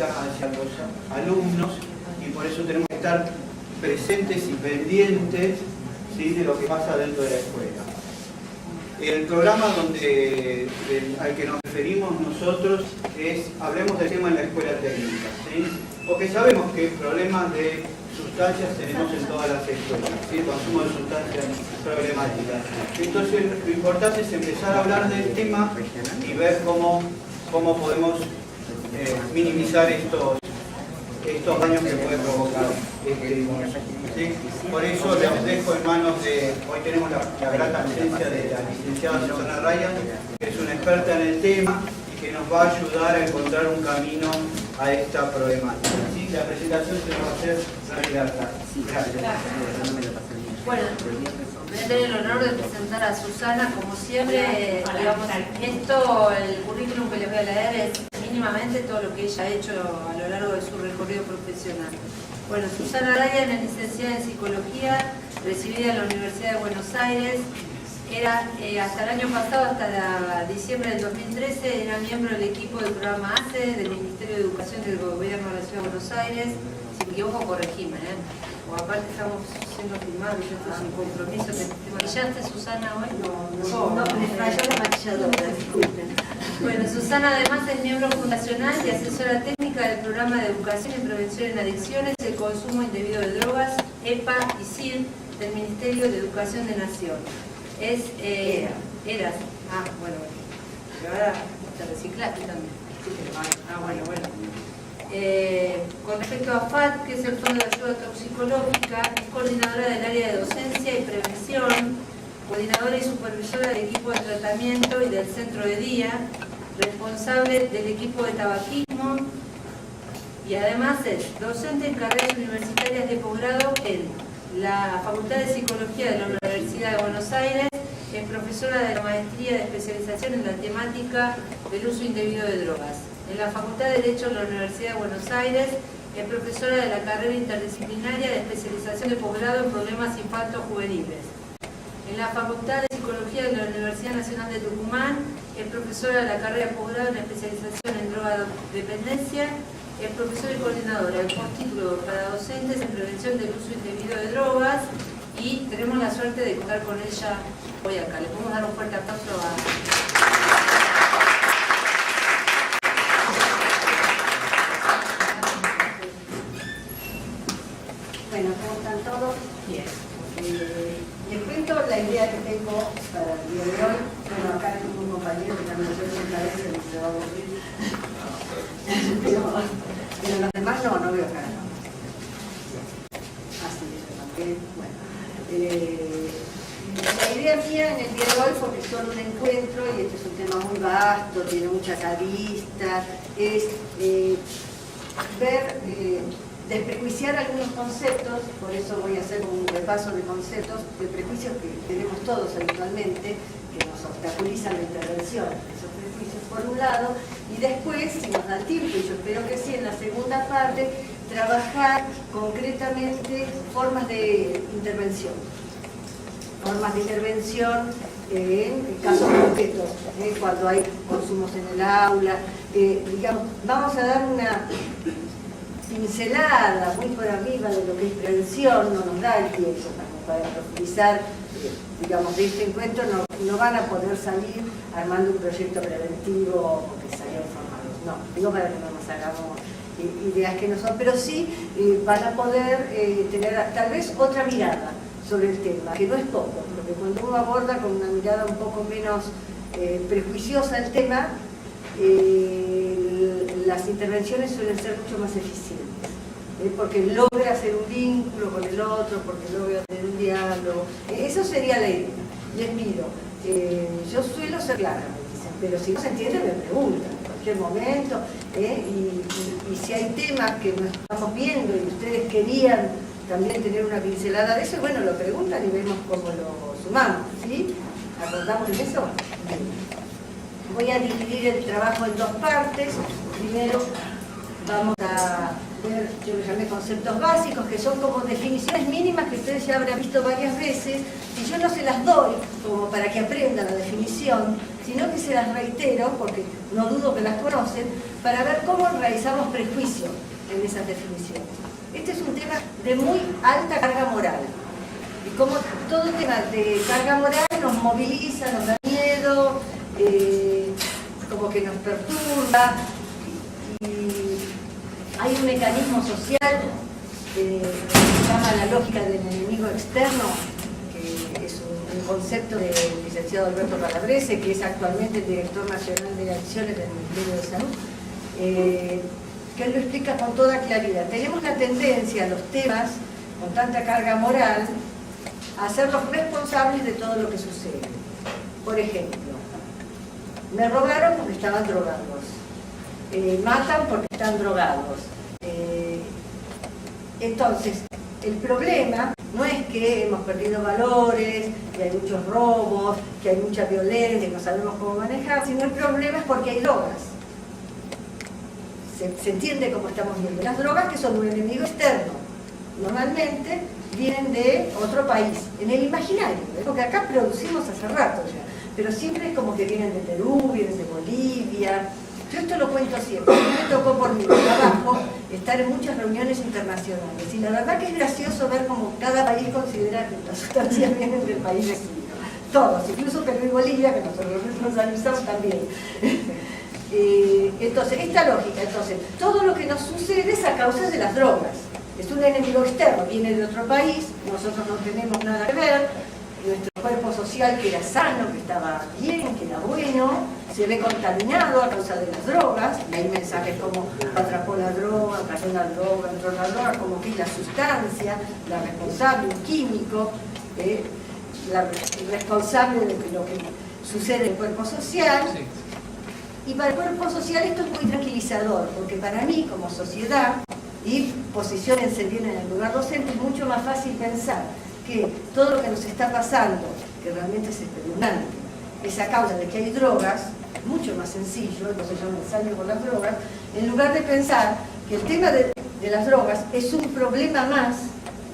hacia los alumnos, y por eso tenemos que estar presentes y pendientes, ¿sí?, de lo que pasa dentro de la escuela. El programa al que nos referimos nosotros es Hablemos del tema en la escuela técnica, ¿sí?, porque sabemos que problemas de sustancias tenemos en todas las escuelas, ¿sí?, el consumo de sustancias problemáticas. Entonces lo importante es empezar a hablar del tema y ver cómo podemos minimizar estos daños que puede provocar ¿sí? Por eso les dejo en manos de, hoy tenemos la grata presencia de la licenciada Susana Ryan, que es una experta en el tema y que nos va a ayudar a encontrar un camino a esta problemática. ¿Sí? La presentación se va a hacer Ryan. Sí, gracias. Bueno, voy a tener el honor de presentar a Susana, como siempre. Digamos, el currículum que les voy a leer es mínimamente todo lo que ella ha hecho a lo largo de su recorrido profesional. Bueno, Susana Ryan es licenciada en Psicología, recibida en la Universidad de Buenos Aires. Era, hasta el año pasado, hasta diciembre del 2013, era miembro del equipo del programa ACE del Ministerio de Educación del Gobierno de la Ciudad de Buenos Aires. Si me equivoco, corregime, o aparte estamos siendo filmados y esto es un compromiso. ¿Te maquillaste, Susana, hoy? No, me falló la maquilladora, disculpen. Bueno, Susana además es miembro fundacional y asesora técnica del Programa de Educación y Prevención en Adicciones y el Consumo Indebido de Drogas, EPA y CID, del Ministerio de Educación de Nación. Eras. Ah, bueno. Pero ahora te reciclaste también. Bueno. Con respecto a FAT, que es el Fondo de Ayuda Toxicológica, es coordinadora del área de docencia y prevención, coordinadora y supervisora del equipo de tratamiento y del centro de día, responsable del equipo de tabaquismo y además es docente en carreras universitarias de posgrado en la Facultad de Psicología de la Universidad de Buenos Aires, es profesora de la maestría de especialización en la temática del uso indebido de drogas. En la Facultad de Derecho de la Universidad de Buenos Aires es profesora de la carrera interdisciplinaria de especialización de posgrado en problemas infanto-juveniles. En la Facultad de Psicología de la Universidad Nacional de Tucumán es profesora de la carrera de posgrado en especialización en drogodependencia, es profesora y coordinadora del postítulo para docentes en prevención del uso indebido de drogas y tenemos la suerte de contar con ella hoy acá. Le podemos dar un fuerte aplauso a... Bueno, ¿cómo están todos? Bien. Les cuento la idea que tengo para el día de hoy. Bueno, acá tengo un compañero que también yo otra vez y se va a aburrir. Pero los demás no veo acá. Así es, también. Bueno. La idea mía en el día de hoy, porque son un encuentro y este es un tema muy vasto, tiene muchas aristas, es ver... desprejuiciar algunos conceptos, por eso voy a hacer un repaso de conceptos, de prejuicios que tenemos todos habitualmente, que nos obstaculizan la intervención, esos prejuicios por un lado, y después, si nos da tiempo, y yo espero que sí, en la segunda parte, trabajar concretamente formas de intervención. Formas de intervención en casos concretos, cuando hay consumos en el aula, digamos, vamos a dar una pincelada muy por arriba de lo que es prevención, no nos da el tiempo para profundizar, digamos, de este encuentro no van a poder salir armando un proyecto preventivo porque salieron formados, no, digo para que no nos hagamos ideas que no son, pero sí van a poder tener tal vez otra mirada sobre el tema, que no es poco, porque cuando uno aborda con una mirada un poco menos prejuiciosa el tema, las intervenciones suelen ser mucho más eficientes, porque logra hacer un vínculo con el otro, porque logra tener un diálogo. Eso sería la idea. Les pido, yo suelo ser clara, pero si no se entiende me preguntan en cualquier momento, y si hay temas que no estamos viendo y ustedes querían también tener una pincelada de eso, bueno, lo preguntan y vemos cómo lo sumamos, ¿sí? ¿Acordamos en eso? Voy a dividir el trabajo en dos partes. Primero vamos a ver, yo le llamé conceptos básicos, que son como definiciones mínimas que ustedes ya habrán visto varias veces, y yo no se las doy como para que aprendan la definición, sino que se las reitero, porque no dudo que las conocen, para ver cómo realizamos prejuicios en esas definiciones. Este es un tema de muy alta carga moral. Y como todo tema de carga moral nos moviliza, nos da miedo, como que nos perturba. Y hay un mecanismo social que se llama la lógica del enemigo externo, que es un concepto del licenciado Alberto Calabrese, que es actualmente el director nacional de acciones del Ministerio de Salud, que él lo explica con toda claridad. Tenemos la tendencia, los temas con tanta carga moral, a hacerlos responsables de todo lo que sucede. Por ejemplo, me robaron porque estaban drogados, matan porque están drogados. Entonces, el problema no es que hemos perdido valores, que hay muchos robos, que hay mucha violencia, que no sabemos cómo manejar, sino el problema es porque hay drogas. Se entiende como estamos viendo. Las drogas, que son un enemigo externo, normalmente vienen de otro país, en el imaginario, porque acá producimos hace rato ya, pero siempre es como que vienen de Perú, vienen de Bolivia. Yo esto lo cuento siempre. A mí me tocó por mi trabajo estar en muchas reuniones internacionales y la verdad que es gracioso ver cómo cada país considera que las sustancias vienen del país vecino. Todos, incluso Perú y Bolivia, que nosotros nos analizamos también. Entonces, esta lógica, todo lo que nos sucede es a causa de las drogas. Es un enemigo externo, viene de otro país, nosotros no tenemos nada que ver, nuestro cuerpo social que era sano, que estaba bien, que era bueno, se ve contaminado a causa de las drogas, y hay mensajes como atrapó la droga, cayó la droga, entró la droga, como que es la sustancia, la responsable, un químico, la responsable de lo que sucede en el cuerpo social. Sí. Y para el cuerpo social esto es muy tranquilizador, porque para mí, como sociedad, y posiciónense bien en el lugar docente, es mucho más fácil pensar que todo lo que nos está pasando, que realmente es espeluznante, es a causa de que hay drogas, es mucho más sencillo, entonces yo me ensayo con las drogas, en lugar de pensar que el tema de las drogas es un problema más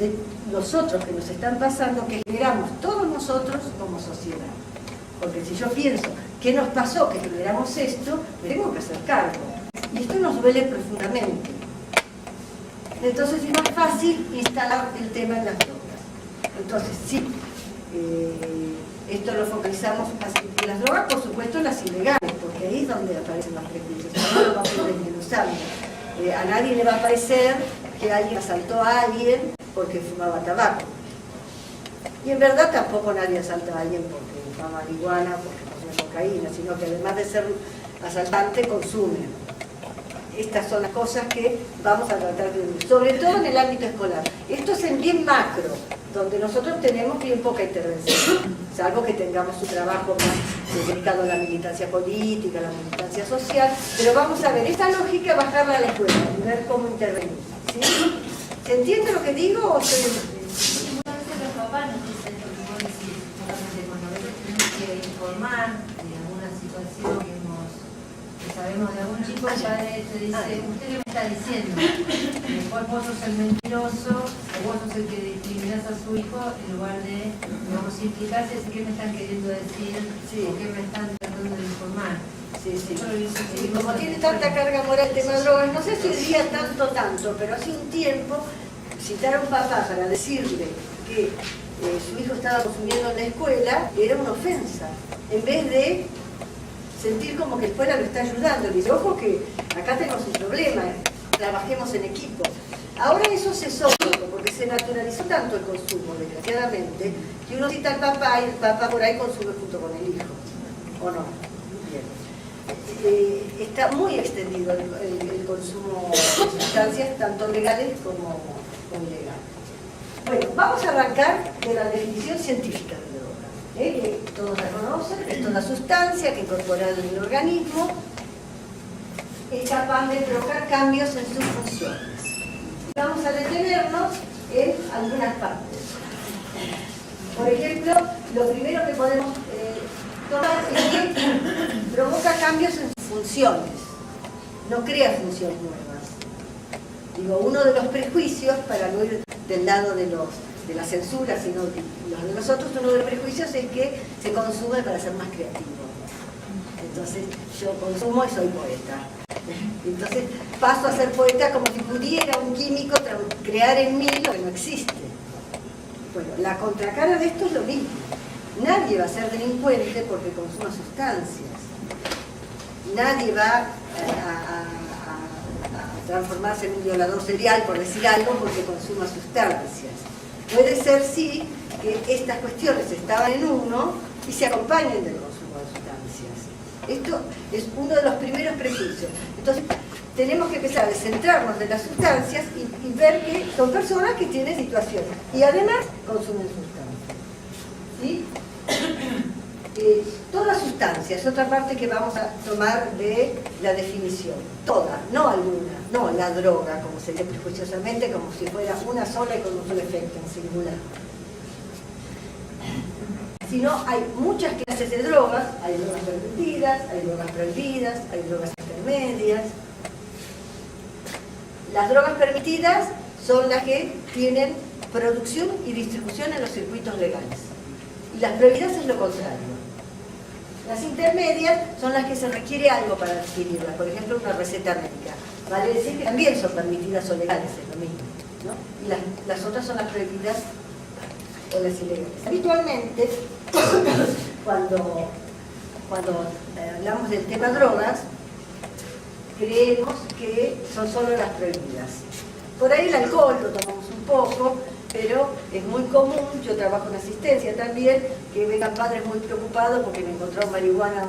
de los otros que nos están pasando, que generamos todos nosotros como sociedad. Porque si yo pienso, ¿qué nos pasó que generamos esto? Me tengo que hacer cargo. Y esto nos duele profundamente. Entonces es más fácil instalar el tema en las drogas. Entonces sí, esto lo focalizamos en las drogas, por supuesto las ilegales, porque ahí es donde aparecen los prejuicios. No lo vamos a desmenuzar. A nadie le va a parecer que alguien asaltó a alguien porque fumaba tabaco. Y en verdad tampoco nadie asalta a alguien porque fuma marihuana, porque consume cocaína, sino que además de ser asaltante, consume. Estas son las cosas que vamos a tratar de unir, sobre todo en el ámbito escolar. Esto es en bien macro, donde nosotros tenemos bien poca intervención, salvo que tengamos un trabajo más dedicado a la militancia política, a la militancia social, pero vamos a ver esta lógica, bajarla a la escuela y ver cómo intervenir. ¿Sí? ¿Se entiende lo que digo o estoy...? Los papás nos dicen lo que vos decís, cuando a veces tenemos que informar de alguna situación que sabemos de algún chico, el padre te dice, ¿usted qué me está diciendo? Después vos sos el mentiroso, o vos sos el que discriminás a su hijo, en lugar de, digamos, implicarse en qué me están queriendo decir, sí, o qué me están tratando de informar. Sí, sí. Y como tiene tanta carga moral el tema de drogas, no sé si diría tanto, pero hace un tiempo citar a un papá para decirle que su hijo estaba consumiendo en la escuela era una ofensa, en vez de sentir como que la escuela lo está ayudando. Dice, ojo que acá tenemos un problema, trabajemos en equipo. Ahora eso se sostuvo, porque se naturalizó tanto el consumo, desgraciadamente, que uno cita al papá y el papá por ahí consume junto con el hijo. ¿O no? Bien. Está muy extendido el consumo de sustancias, tanto legales como ilegales. Bueno, vamos a arrancar de la definición científica de droga. Que todos la conocen, es toda sustancia que incorporada en el organismo es capaz de provocar cambios en sus funciones. Vamos a detenernos en algunas partes. Por ejemplo, lo primero que podemos tomar es que provoca cambios en sus funciones, no crea funciones nuevas. Digo, uno de los prejuicios, para no ir del lado de la censura, sino los de nosotros, uno de los prejuicios es que se consume para ser más creativo. Entonces, yo consumo y soy poeta. Entonces paso a ser poeta como si pudiera un químico crear en mí lo que no existe. Bueno, la contracara de esto es lo mismo. Nadie va a ser delincuente porque consuma sustancias. Nadie va a transformarse en un violador serial, por decir algo, porque consuma sustancias. Puede ser, sí, que estas cuestiones estaban en uno y se acompañen del consumo de sustancias. Esto es uno de los primeros prejuicios. Entonces, tenemos que empezar a descentrarnos de las sustancias y ver que son personas que tienen situaciones y además consumen sustancias. ¿Sí? Toda sustancia es otra parte que vamos a tomar de la definición. Toda, no alguna, no la droga, como se lee prejuiciosamente, como si fuera una sola y con un solo efecto en singular. Sino hay muchas clases de drogas, hay drogas permitidas, hay drogas prohibidas, hay drogas intermedias. Las drogas permitidas son las que tienen producción y distribución en los circuitos legales. Y las prohibidas es lo contrario. Las intermedias son las que se requiere algo para adquirirlas, por ejemplo una receta médica. Vale decir que también son permitidas o legales, es lo mismo, ¿no? Y las otras son las prohibidas o las ilegales. Habitualmente, cuando hablamos del tema drogas, creemos que son solo las prohibidas. Por ahí el alcohol lo tomamos un poco, pero es muy común, yo trabajo en asistencia también, que vengan padres muy preocupados porque me encontró marihuana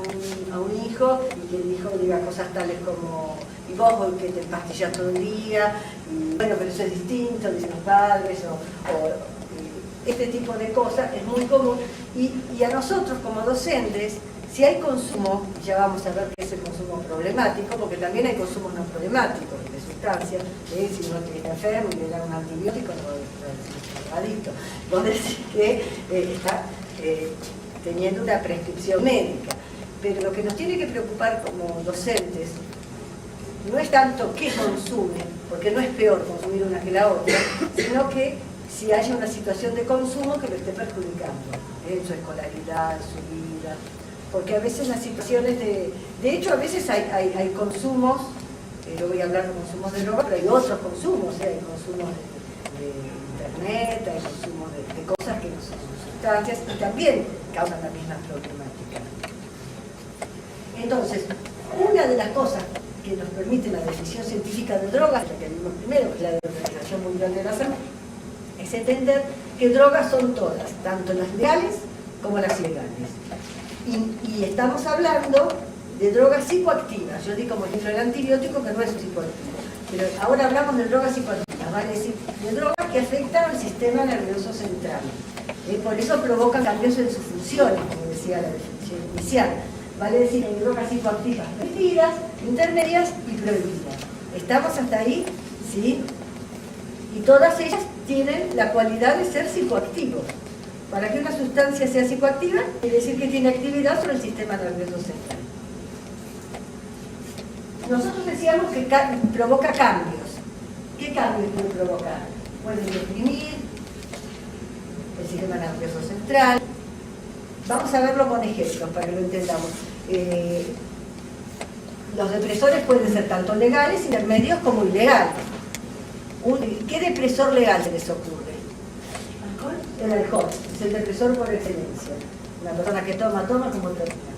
a un hijo y que el hijo diga cosas tales como y vos que te empastillas todo el día, y bueno, pero eso es distinto, dicen los padres, este tipo de cosas es muy común y a nosotros como docentes, si hay consumo, ya vamos a ver qué es el consumo problemático, porque también hay consumos no problemáticos de sustancias, si uno está enfermo y le da un antibiótico, no es adicto. Vos decís que está teniendo una prescripción médica. Pero lo que nos tiene que preocupar como docentes no es tanto qué consume, porque no es peor consumir una que la otra, sino que si haya una situación de consumo que lo esté perjudicando, en su escolaridad, en su vida. Porque a veces las situaciones de hecho a veces hay consumos, yo voy a hablar de consumos de droga, pero hay otros consumos, hay consumos de internet, hay consumos de cosas que no son sustancias y también causan la misma problemática. Entonces, una de las cosas que nos permite la definición científica de drogas, la que vimos primero, que es la de la Organización Mundial de la Salud, es entender que drogas son todas, tanto las legales como las ilegales. Y estamos hablando de drogas psicoactivas. Yo di como ejemplo el antibiótico, que no es psicoactivo. Pero ahora hablamos de drogas psicoactivas, vale decir, de drogas que afectan al sistema nervioso central. Por eso provocan cambios en sus funciones, como decía la definición inicial. Vale decir, hay drogas psicoactivas permitidas, intermedias y prohibidas. ¿Estamos hasta ahí? ¿Sí? Y todas ellas tienen la cualidad de ser psicoactivos. Para que una sustancia sea psicoactiva, quiere decir que tiene actividad sobre el sistema nervioso central. Nosotros decíamos que provoca cambios. ¿Qué cambios puede provocar? Pueden deprimir el sistema nervioso central. Vamos a verlo con ejemplos para que lo entendamos. Los depresores pueden ser tanto legales, intermedios como ilegales. ¿Qué depresor legal se les ocurre? El alcohol es el depresor por excelencia. La persona que toma como termina.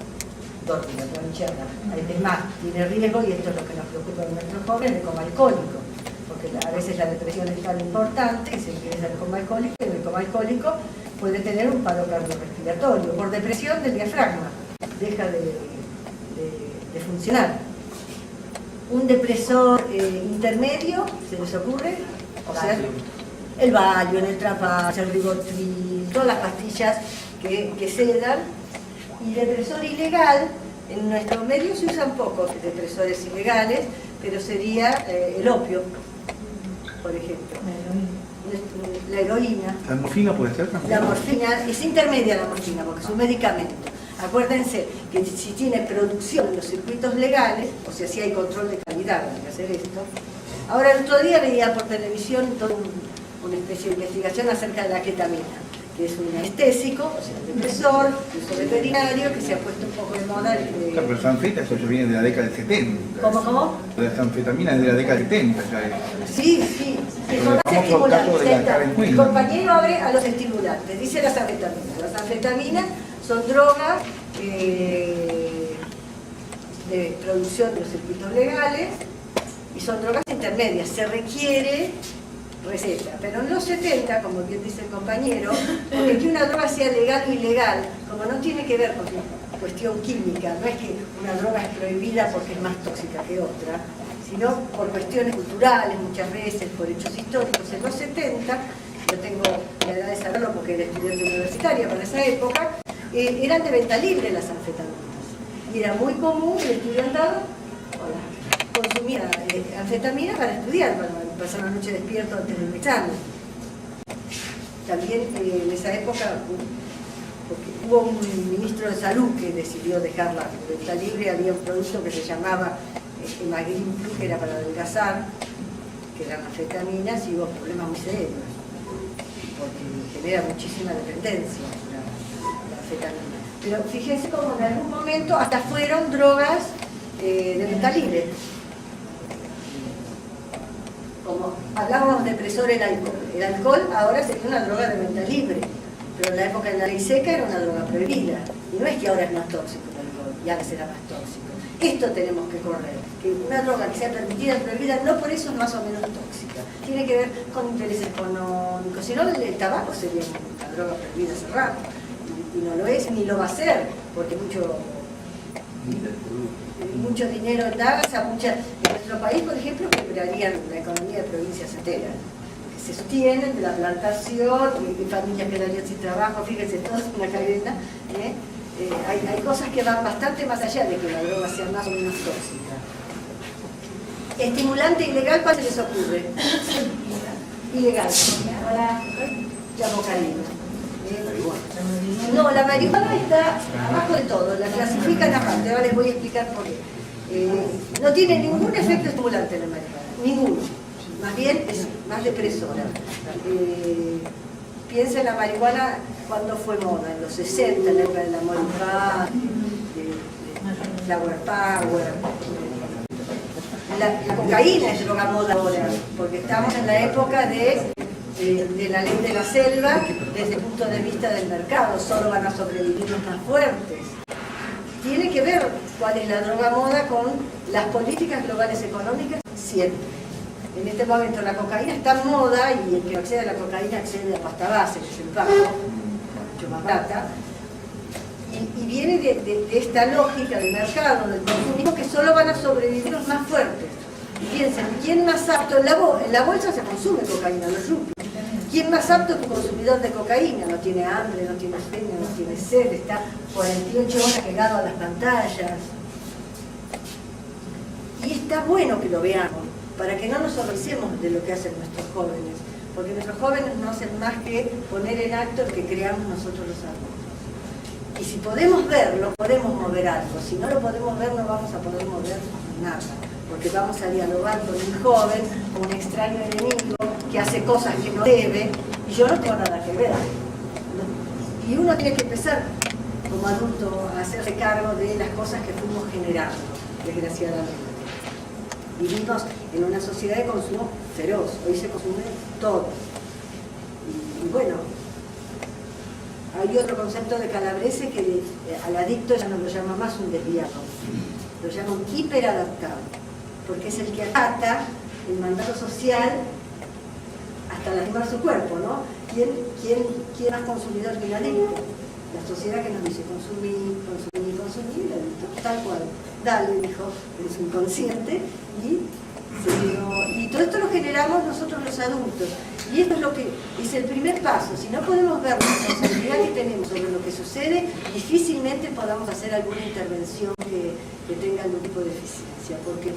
Dormida, tronchada. Es más, tiene riesgo, y esto es lo que nos preocupa de nuestros jóvenes, de coma alcohólico. Porque a veces la depresión es tan importante que se ingresa el coma alcohólico, y el coma alcohólico puede tener un paro cardiorrespiratorio por depresión del diafragma. Deja de funcionar. Un depresor intermedio, ¿se les ocurre? O sea, el Valium, el Trapax, el Rivotril, todas las pastillas que se dan. Y depresor ilegal, en nuestro medio se usan pocos depresores ilegales, pero sería el opio, por ejemplo. La heroína. ¿La morfina puede ser también? La morfina es intermedia, la morfina, porque es un medicamento. Acuérdense que si tiene producción en los circuitos legales, o sea, si hay control de calidad, hay que hacer esto. Ahora, el otro día veía por televisión toda una especie de investigación acerca de la ketamina. que es un anestésico, o sea, un depresor, de uso veterinario, que se ha puesto un poco de moda. Claro, pero Sanfeta, eso ya viene de la década del 70. ¿Cómo? Las anfetaminas es de la década del 70 ya es. Sí, son más El famoso caso de la estimulantes. Karen Quinn. El compañero abre a los estimulantes, dice las anfetaminas. Las anfetaminas son drogas de producción de los circuitos legales y son drogas intermedias. Se requiere receta, pero en los 70, como bien dice el compañero, porque que una droga sea legal o ilegal, como no tiene que ver con la cuestión química, no es que una droga es prohibida porque es más tóxica que otra, sino por cuestiones culturales, muchas veces por hechos históricos. En los 70, yo tengo la edad de saberlo porque era estudiante universitaria para esa época, eran de venta libre las anfetaminas. Y era muy común que el estudiantado consumía anfetamina para estudiar, para pasar una noche despierto antes del examen. También en esa época, porque hubo un ministro de salud que decidió dejar la venta libre, había un producto que se llamaba Magrin Plus, que era para adelgazar, que eran anfetaminas, y hubo problemas muy serios, porque genera muchísima dependencia la anfetamina. Pero fíjense cómo en algún momento hasta fueron drogas de venta libre. Como hablábamos de depresor, el alcohol. El alcohol ahora sería una droga de venta libre, pero en la época de la ley seca era una droga prohibida. Y no es que ahora es más tóxico el alcohol, y antes era más tóxico. Esto tenemos que correr, que una droga que sea permitida y prohibida no por eso es más o menos tóxica. Tiene que ver con intereses económicos. Si no, el tabaco sería una droga prohibida hace rato. Y no lo es, ni lo va a ser, porque mucho dinero en Dagas, en nuestro país, por ejemplo, quebrarían la economía de provincias enteras, que se sostienen de la plantación, y familias quedarían sin trabajo, fíjense, todo es una cadena. Hay cosas que van bastante más allá de que la droga sea más o menos tóxica. Estimulante ilegal, ¿cuál se les ocurre? Ilegal. Ahora, la cocaína. No, la marihuana está abajo de todo, la clasifican aparte, ahora les voy a explicar por qué. No tiene ningún efecto estimulante la marihuana, ninguno, más bien es más depresora. Piensa en la marihuana cuando fue moda, en los 60, en la época de la Molly, de Flower Power. La cocaína es droga moda ahora, porque estamos en la época de la ley de la selva desde el punto de vista del mercado, solo van a sobrevivir los más fuertes. Tiene que ver cuál es la droga moda con las políticas globales económicas siempre. En este momento la cocaína está en moda y el que accede a la cocaína accede a pasta base, que es el pago, mucho más barata. Y viene de esta lógica de mercado, del consumismo, que solo van a sobrevivir los más fuertes. Piensen, ¿quién más apto? En la bolsa se consume cocaína, no es rupio. ¿Quién más apto que un consumidor de cocaína? No tiene hambre, no tiene sueño, no tiene sed, está 48 horas pegado a las pantallas. Y está bueno que lo veamos, para que no nos horroricemos de lo que hacen nuestros jóvenes, porque nuestros jóvenes no hacen más que poner en acto el que creamos nosotros los adultos. Y si podemos verlo, podemos mover algo. Si no lo podemos ver, no vamos a poder mover nada, porque vamos a dialogar con un joven, con un extraño enemigo, que hace cosas que no debe, y yo no tengo nada que ver. Y uno tiene que empezar, como adulto, a hacerse cargo de las cosas que fuimos generando, desgraciadamente. Vivimos en una sociedad de consumo feroz, hoy se consume todo. Y bueno, hay otro concepto de Calabrese que al adicto ya no lo llama más un desviado, lo llama un hiperadaptado, porque es el que acata el mandato social hasta lastimar su cuerpo, ¿no? ¿Quién es más consumidor que el adicto? La sociedad que nos dice consumir, consumir, consumir, el adicto, tal cual. Dale, dijo, es inconsciente, y todo esto lo generamos nosotros los adultos. Y esto es lo que es el primer paso. Si no podemos ver la responsabilidad que tenemos sobre lo que sucede, difícilmente podamos hacer alguna intervención que tenga algún tipo de eficiencia, porque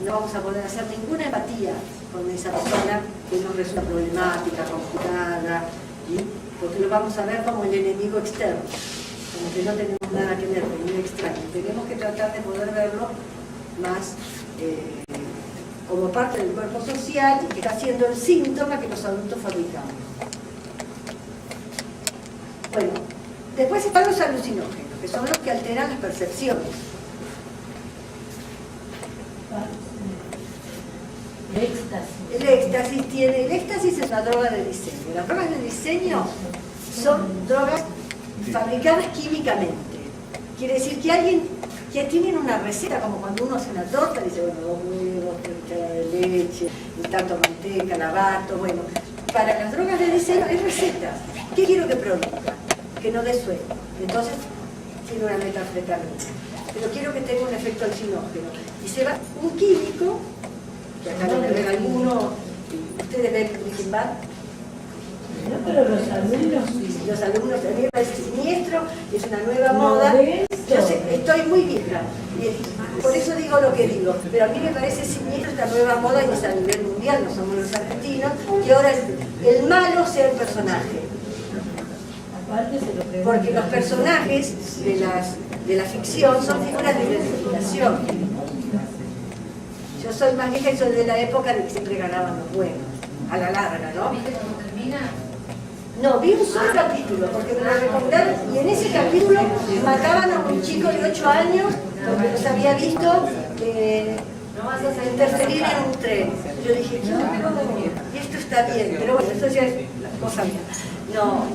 no vamos a poder hacer ninguna empatía con esa persona que nos resulta problemática, complicada, porque lo vamos a ver como el enemigo externo, como que no tenemos nada que ver con un extraño. Tenemos que tratar de poder verlo más como parte del cuerpo social y que está siendo el síntoma que los adultos fabricamos. Bueno, después están los alucinógenos, que son los que alteran las percepciones. El éxtasis es una droga de diseño. Las drogas de diseño son drogas fabricadas químicamente. Quiere decir que alguien que tienen una receta, como cuando uno hace una torta, dice, bueno, 2 huevos, 3 cucharadas de leche, y tanto manteca, lavato, bueno. Para las drogas de diseño hay recetas. ¿Qué quiero que produzca? Que no dé sueño. Entonces, tiene una metanfetamina. Pero quiero que tenga un efecto alucinógeno. Y se va un químico, que acá van a ver alguno, ustedes ven Breaking Bad. No, pero los alumnos Sí, los alumnos también me parece siniestro, es una nueva moda. Yo sé, estoy muy vieja, y por eso digo lo que digo, pero a mí me parece siniestro esta nueva moda, y es a nivel mundial, no somos los argentinos, que ahora el malo sea el personaje. Porque los personajes de la ficción son figuras de identificación. Yo soy más vieja y soy de la época de que siempre ganaban los buenos, a la larga, ¿no? ¿Viste cómo termina? No, vi un solo capítulo, porque me lo recomendaron, y en ese capítulo mataban a un chico de 8 años, porque los había visto interferir en un tren. Yo dije, no, esto está bien, pero bueno, esto ya es la cosa mía. No,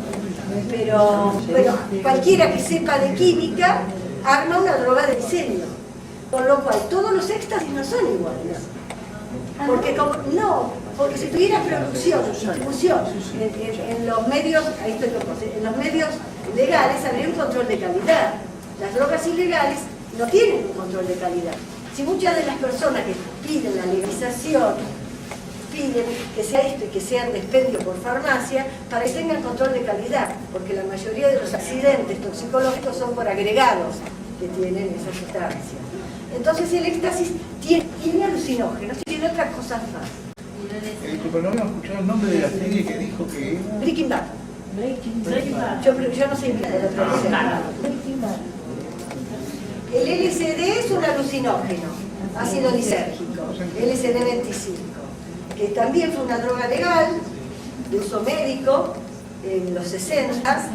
pero bueno, cualquiera que sepa de química arma una droga de diseño, con lo cual todos los éxtasis no son iguales. Porque porque si tuviera producción, distribución en los medios, ahí estoy en los medios legales habría un control de calidad. Las drogas ilegales no tienen un control de calidad. Si muchas de las personas que piden la legalización piden que sea esto y que sean expendio por farmacia para que tengan control de calidad, porque la mayoría de los accidentes toxicológicos son por agregados que tienen esas sustancias. Entonces el éxtasis tiene alucinógenos y tiene otras cosas más. Disculpa, no habíamos escuchado el nombre de la serie que dijo que... Breaking Bad. Yo no sé inglés de la traducción. El LSD es un alucinógeno, ácido lisérgico, LSD 25, que también fue una droga legal, de uso médico, en los 60.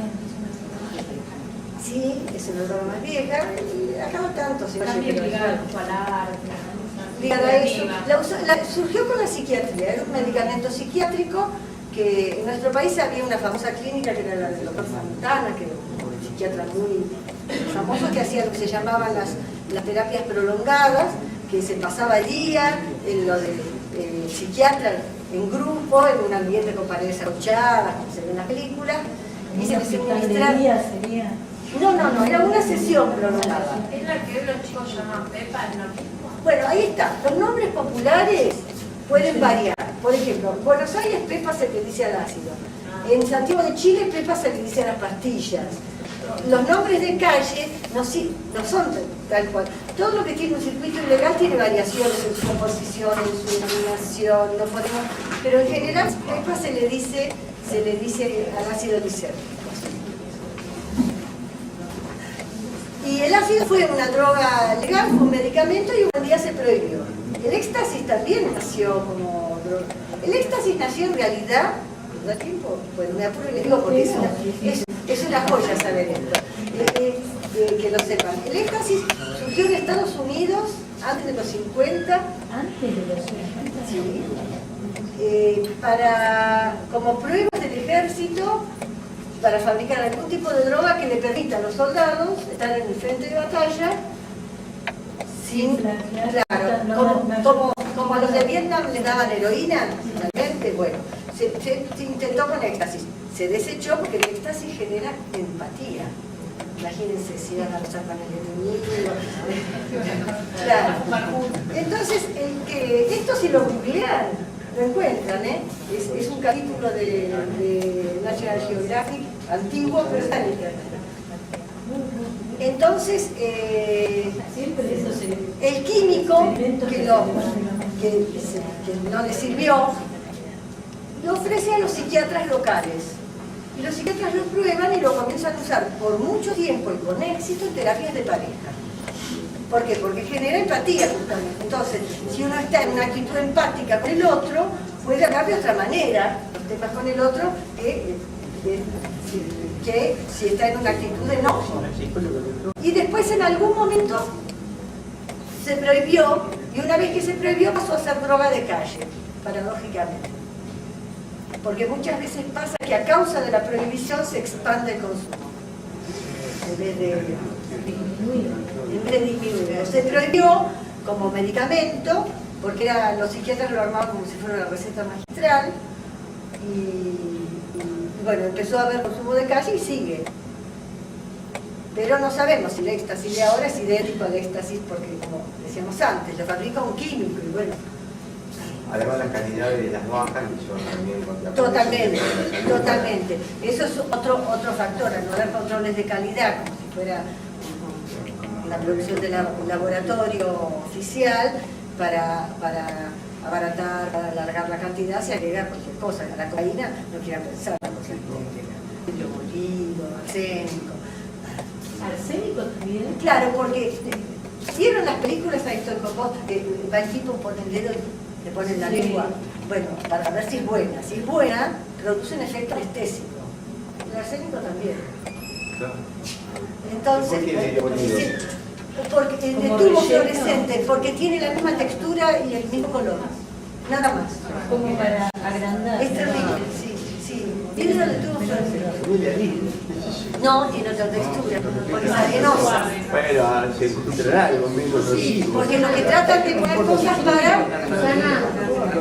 Sí, es una droga más vieja, y acá no tanto. también ligado a ligada a eso. Surgió con la psiquiatría, era un medicamento psiquiátrico que en nuestro país había una famosa clínica que era la del doctor Santana, que era un psiquiatra muy famoso, que hacía lo que se llamaban las terapias prolongadas, que se pasaba el día en lo de psiquiatra en grupo, en un ambiente con paredes acolchadas, como se ve en la película, y se les suministraba. No, era una sesión prolongada. Es la que los chicos llaman Pepa, ¿no? Bueno, ahí está. Los nombres populares pueden variar. Por ejemplo, en Buenos Aires Pepa se le dice al ácido. En Santiago de Chile Pepa se le dice a las pastillas. Los nombres de calle no son tal cual. Todo lo que tiene un circuito ilegal tiene variaciones en su composición, en su iluminación, no podemos, pero en general Pepa se le dice al ácido lisérgico. Y el ácido fue una droga legal, fue un medicamento y un día se prohibió. El éxtasis también nació como droga. El éxtasis nació en realidad, ¿da tiempo? Bueno, me apuro y les digo porque es una joya saber esto, que lo sepan. El éxtasis surgió en Estados Unidos antes de los 50. Antes de los 50. Sí. Como pruebas del ejército, para fabricar algún tipo de droga que le permita a los soldados estar en el frente de batalla sin, como a los de Vietnam les daban heroína, finalmente, bueno, se intentó con éxtasis, se desechó porque el éxtasis genera empatía. Imagínense si van a luchar con el enemigo. Claro. Entonces, esto si lo googlean, lo encuentran, ¿eh? Es un capítulo de National Geographic, antiguo, pero está en internet. Entonces, el químico que no le sirvió, lo ofrece a los psiquiatras locales. Y los psiquiatras lo prueban y lo comienzan a usar por mucho tiempo y con éxito en terapias de pareja. ¿Por qué? Porque genera empatía justamente. Entonces, si uno está en una actitud empática con el otro, puede hablar de otra manera los temas con el otro que que si está en una actitud de enojo. Y después en algún momento se prohibió, y una vez que se prohibió pasó a ser droga de calle, paradójicamente. Porque muchas veces pasa que a causa de la prohibición se expande el consumo, en vez de disminuir. Se prohibió como medicamento, porque los psiquiatras lo armaban como si fuera una receta magistral, y bueno, empezó a haber consumo de calle y sigue. Pero no sabemos si el éxtasis de ahora es idéntico al éxtasis, porque como decíamos antes, lo fabrica un químico y bueno. Además la calidad de las bajas y son también contra. Totalmente. Eso es otro factor, al no haber controles de calidad, como si fuera la producción del laboratorio oficial, para abaratar, para alargar la cantidad, se agrega cualquier cosa. A la cocaína no quieran pensar, la cosa vidrio molido, arsénico. ¿Arsénico también? Claro, porque ¿vieron las películas a esto que va el tipo, pone el dedo y le pone en la lengua? Bueno, para ver si es buena. Si es buena, produce un efecto anestésico. El arsénico también. Entonces, porque el tubo fluorescente, porque tiene la misma textura y el mismo color. Nada más. Como para agrandar. Es terrible, sí. ¿Vieron el tubo fluorescente? No, tiene otra textura, porque es arenosa. Bueno, se encontrará algo menos Sí, porque lo que tratan de poner cosas para... Susana,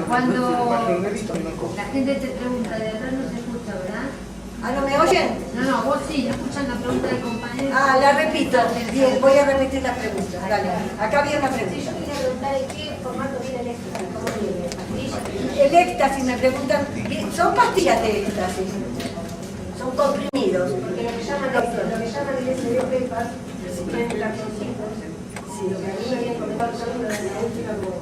cuando la gente te pregunta, de atrás no se escucha, ¿verdad? Ah, ¿no me oyen? No, vos sí, no escuchan la pregunta del compañero. Ah, la repito. Bien, voy a repetir la pregunta. Dale, acá había una pregunta. Yo quería preguntar en qué formato viene el éxtasis, ¿cómo viene? ¿Pastillas? El éxtasis, me preguntan, son pastillas de éxtasis, son comprimidos. Porque lo que llaman el SD PEPAS, si tienen cartoncitos, Sí, lo que a mí me habían comentado son la última nueva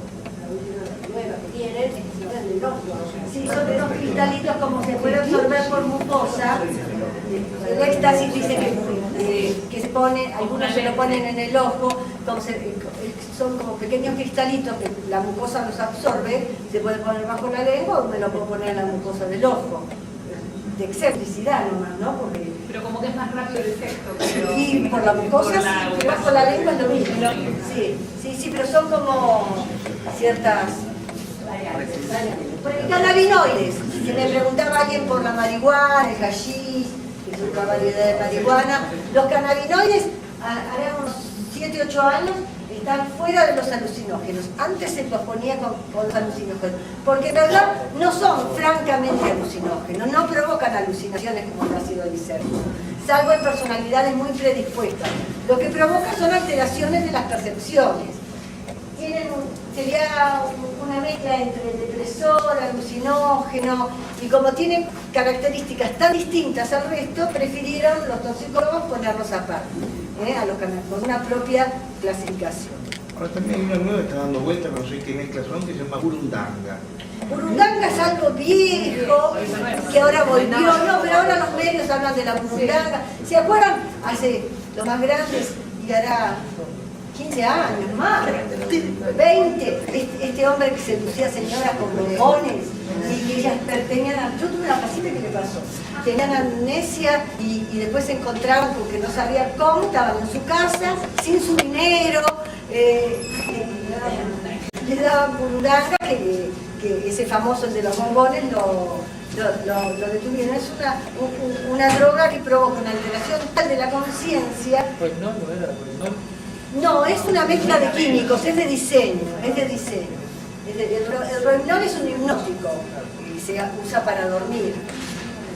que tienen, es que se llaman de inocuo. sí, son unos cristalitos como se puede absorber por mucosa. El éxtasis dice que se pone, algunos se lo ponen en el ojo, son como pequeños cristalitos que la mucosa los absorbe, se puede poner bajo la lengua o me lo puedo poner en la mucosa del ojo. De excentricidad nomás, ¿no? Porque Pero como que es más rápido el efecto. y por la mucosa, sí, bajo la lengua es lo mismo. Sí, pero son como ciertas variantes. Por el cannabinoides, si me preguntaba alguien por la marihuana, el hashish, que es una variedad de marihuana, los cannabinoides, hará unos 7, 8 años, están fuera de los alucinógenos. Antes se los ponía con los alucinógenos, porque en verdad no son francamente alucinógenos, no provocan alucinaciones como el ácido lisérgico, salvo en personalidades muy predispuestas. Lo que provoca son alteraciones de las percepciones. Sería una mezcla entre depresor, alucinógeno, y como tienen características tan distintas al resto, prefirieron los toxicólogos ponerlos aparte, a los con una propia clasificación. Ahora también hay una nueva que está dando vuelta, no sé qué mezclas son, que se llama burundanga. Burundanga es algo viejo, que ahora volvió, no, pero ahora los medios hablan de la burundanga. ¿Se acuerdan? Hace los más grandes, y hará 15 años más, 20, este hombre que seducía señoras con bombones y que ellas tenían, yo tuve una paciente que le pasó, tenían amnesia y después se encontraban con que no sabían cómo, estaban en su casa, sin su dinero, le daban burundanga, que ese famoso, el de los bombones, lo detuvieron. Es una droga que provoca una alteración tal de la conciencia. Pues no era, pues no. No, es una mezcla de químicos, es de diseño, El Rohypnol es un hipnótico y se usa para dormir.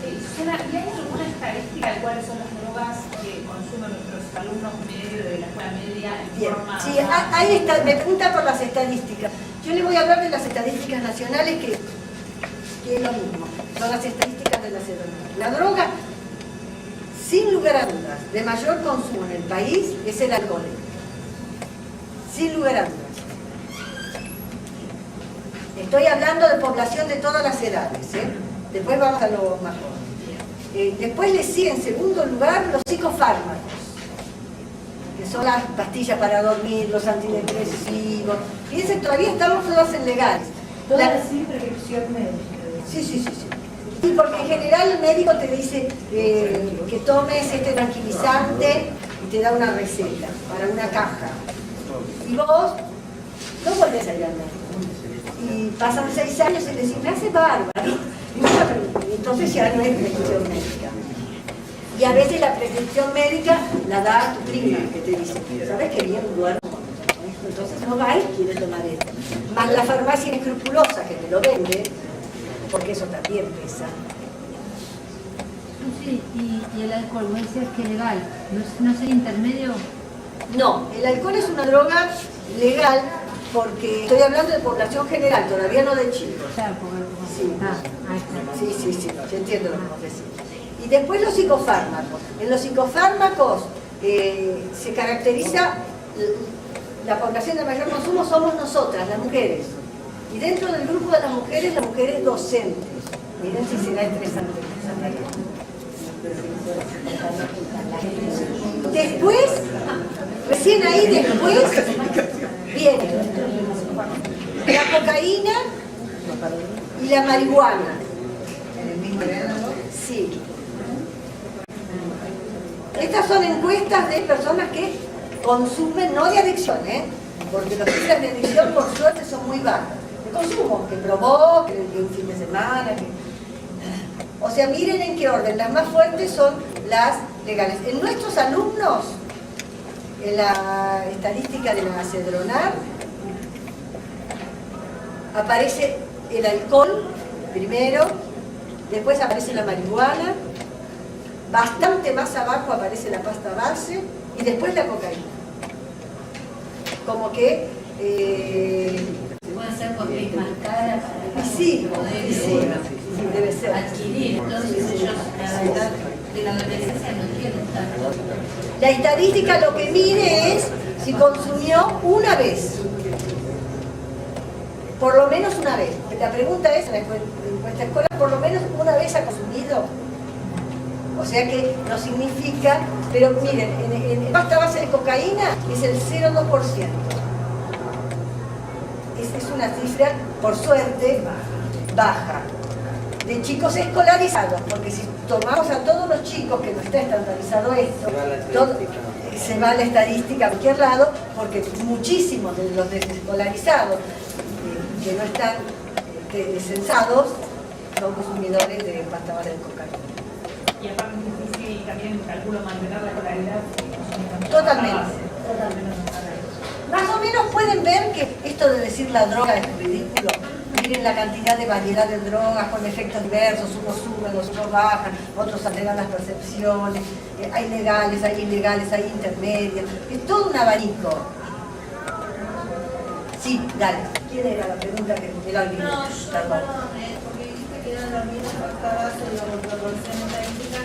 Susana, ¿y hay alguna estadística de cuáles son las drogas que consumen nuestros alumnos medios de la escuela media en Bien, forma? sí, ahí está, me pregunta por las estadísticas. Yo le voy a hablar de las estadísticas nacionales, que es lo mismo, son las estadísticas de la serotonina. La droga, sin lugar a dudas, de mayor consumo en el país es el alcohol. Sin lugar a dudas. Estoy hablando de población de todas las edades, Después vamos a lo más joven. Después le sigue en segundo lugar los psicofármacos, que son las pastillas para dormir, los antidepresivos. Fíjense, todavía estamos todas en legales. Todas sin prescripción médica. Sí. Sí, porque en general el médico te dice que tomes este tranquilizante y te da una receta para una caja. Y vos no volvés a ir al médico. Y pasan 6 años y decís, me hace bárbaro. Y entonces ya no es prescripción médica. Y a veces la prescripción médica la da tu prima, que te dice, ¿sabes qué bien duermo? Entonces no va y quiere tomar esto. Más la farmacia inescrupulosa que te lo vende, porque eso también pesa. Sí, y el alcohol, ¿no decías que es legal? ¿No es el intermedio? No, el alcohol es una droga legal porque estoy hablando de población general, todavía no de chicos. Claro, porque... Sí. ahí está. Sí, yo entiendo lo que vos decís. Y después los psicofármacos. En los psicofármacos se caracteriza, la población de mayor consumo somos nosotras, las mujeres. Y dentro del grupo de las mujeres docentes. Miren si será interesante. Después, recién ahí después, viene la cocaína y la marihuana. Sí. Estas son encuestas de personas que consumen, no de adicción, porque los índices de adicción por suerte son muy bajos. De consumo, que probó, que un fin de semana, o sea, miren en qué orden. Las más fuertes son las legales. En nuestros alumnos, en la estadística de la Cedronar, aparece el alcohol primero, después aparece la marihuana, bastante más abajo aparece la pasta base y después la cocaína. Como que... Se puede hacer porque es más cara para sí, debe ser. adquirir. Entonces ellos a la edad de la adolescencia no tienen tanto. La estadística lo que mide es si consumió una vez. Por lo menos una vez. La pregunta es, en la encuesta escolar, por lo menos una vez ha consumido. O sea que no significa, pero miren, en pasta base de cocaína es el 0,2%. Es una cifra, por suerte, baja. De chicos escolarizados, porque si tomamos a todos los chicos que no está estandarizado esto, se va la estadística a cualquier lado, porque muchísimos de los desescolarizados que no están censados son consumidores de pasta base de cocaína. Y aparte es difícil también, calculo, mantener la escolaridad. Totalmente. Más o menos pueden ver que esto de decir la droga es ridículo. Miren la cantidad de variedad de drogas con efectos diversos, unos suben, otros bajan, otros alteran las percepciones, hay legales, hay ilegales, hay intermedias, es todo un abanico. Sí, dale. ¿Quién era la pregunta que me la olvidé? No, yo perdón, porque dijiste que eran las mismas pasta base de la proporción estadística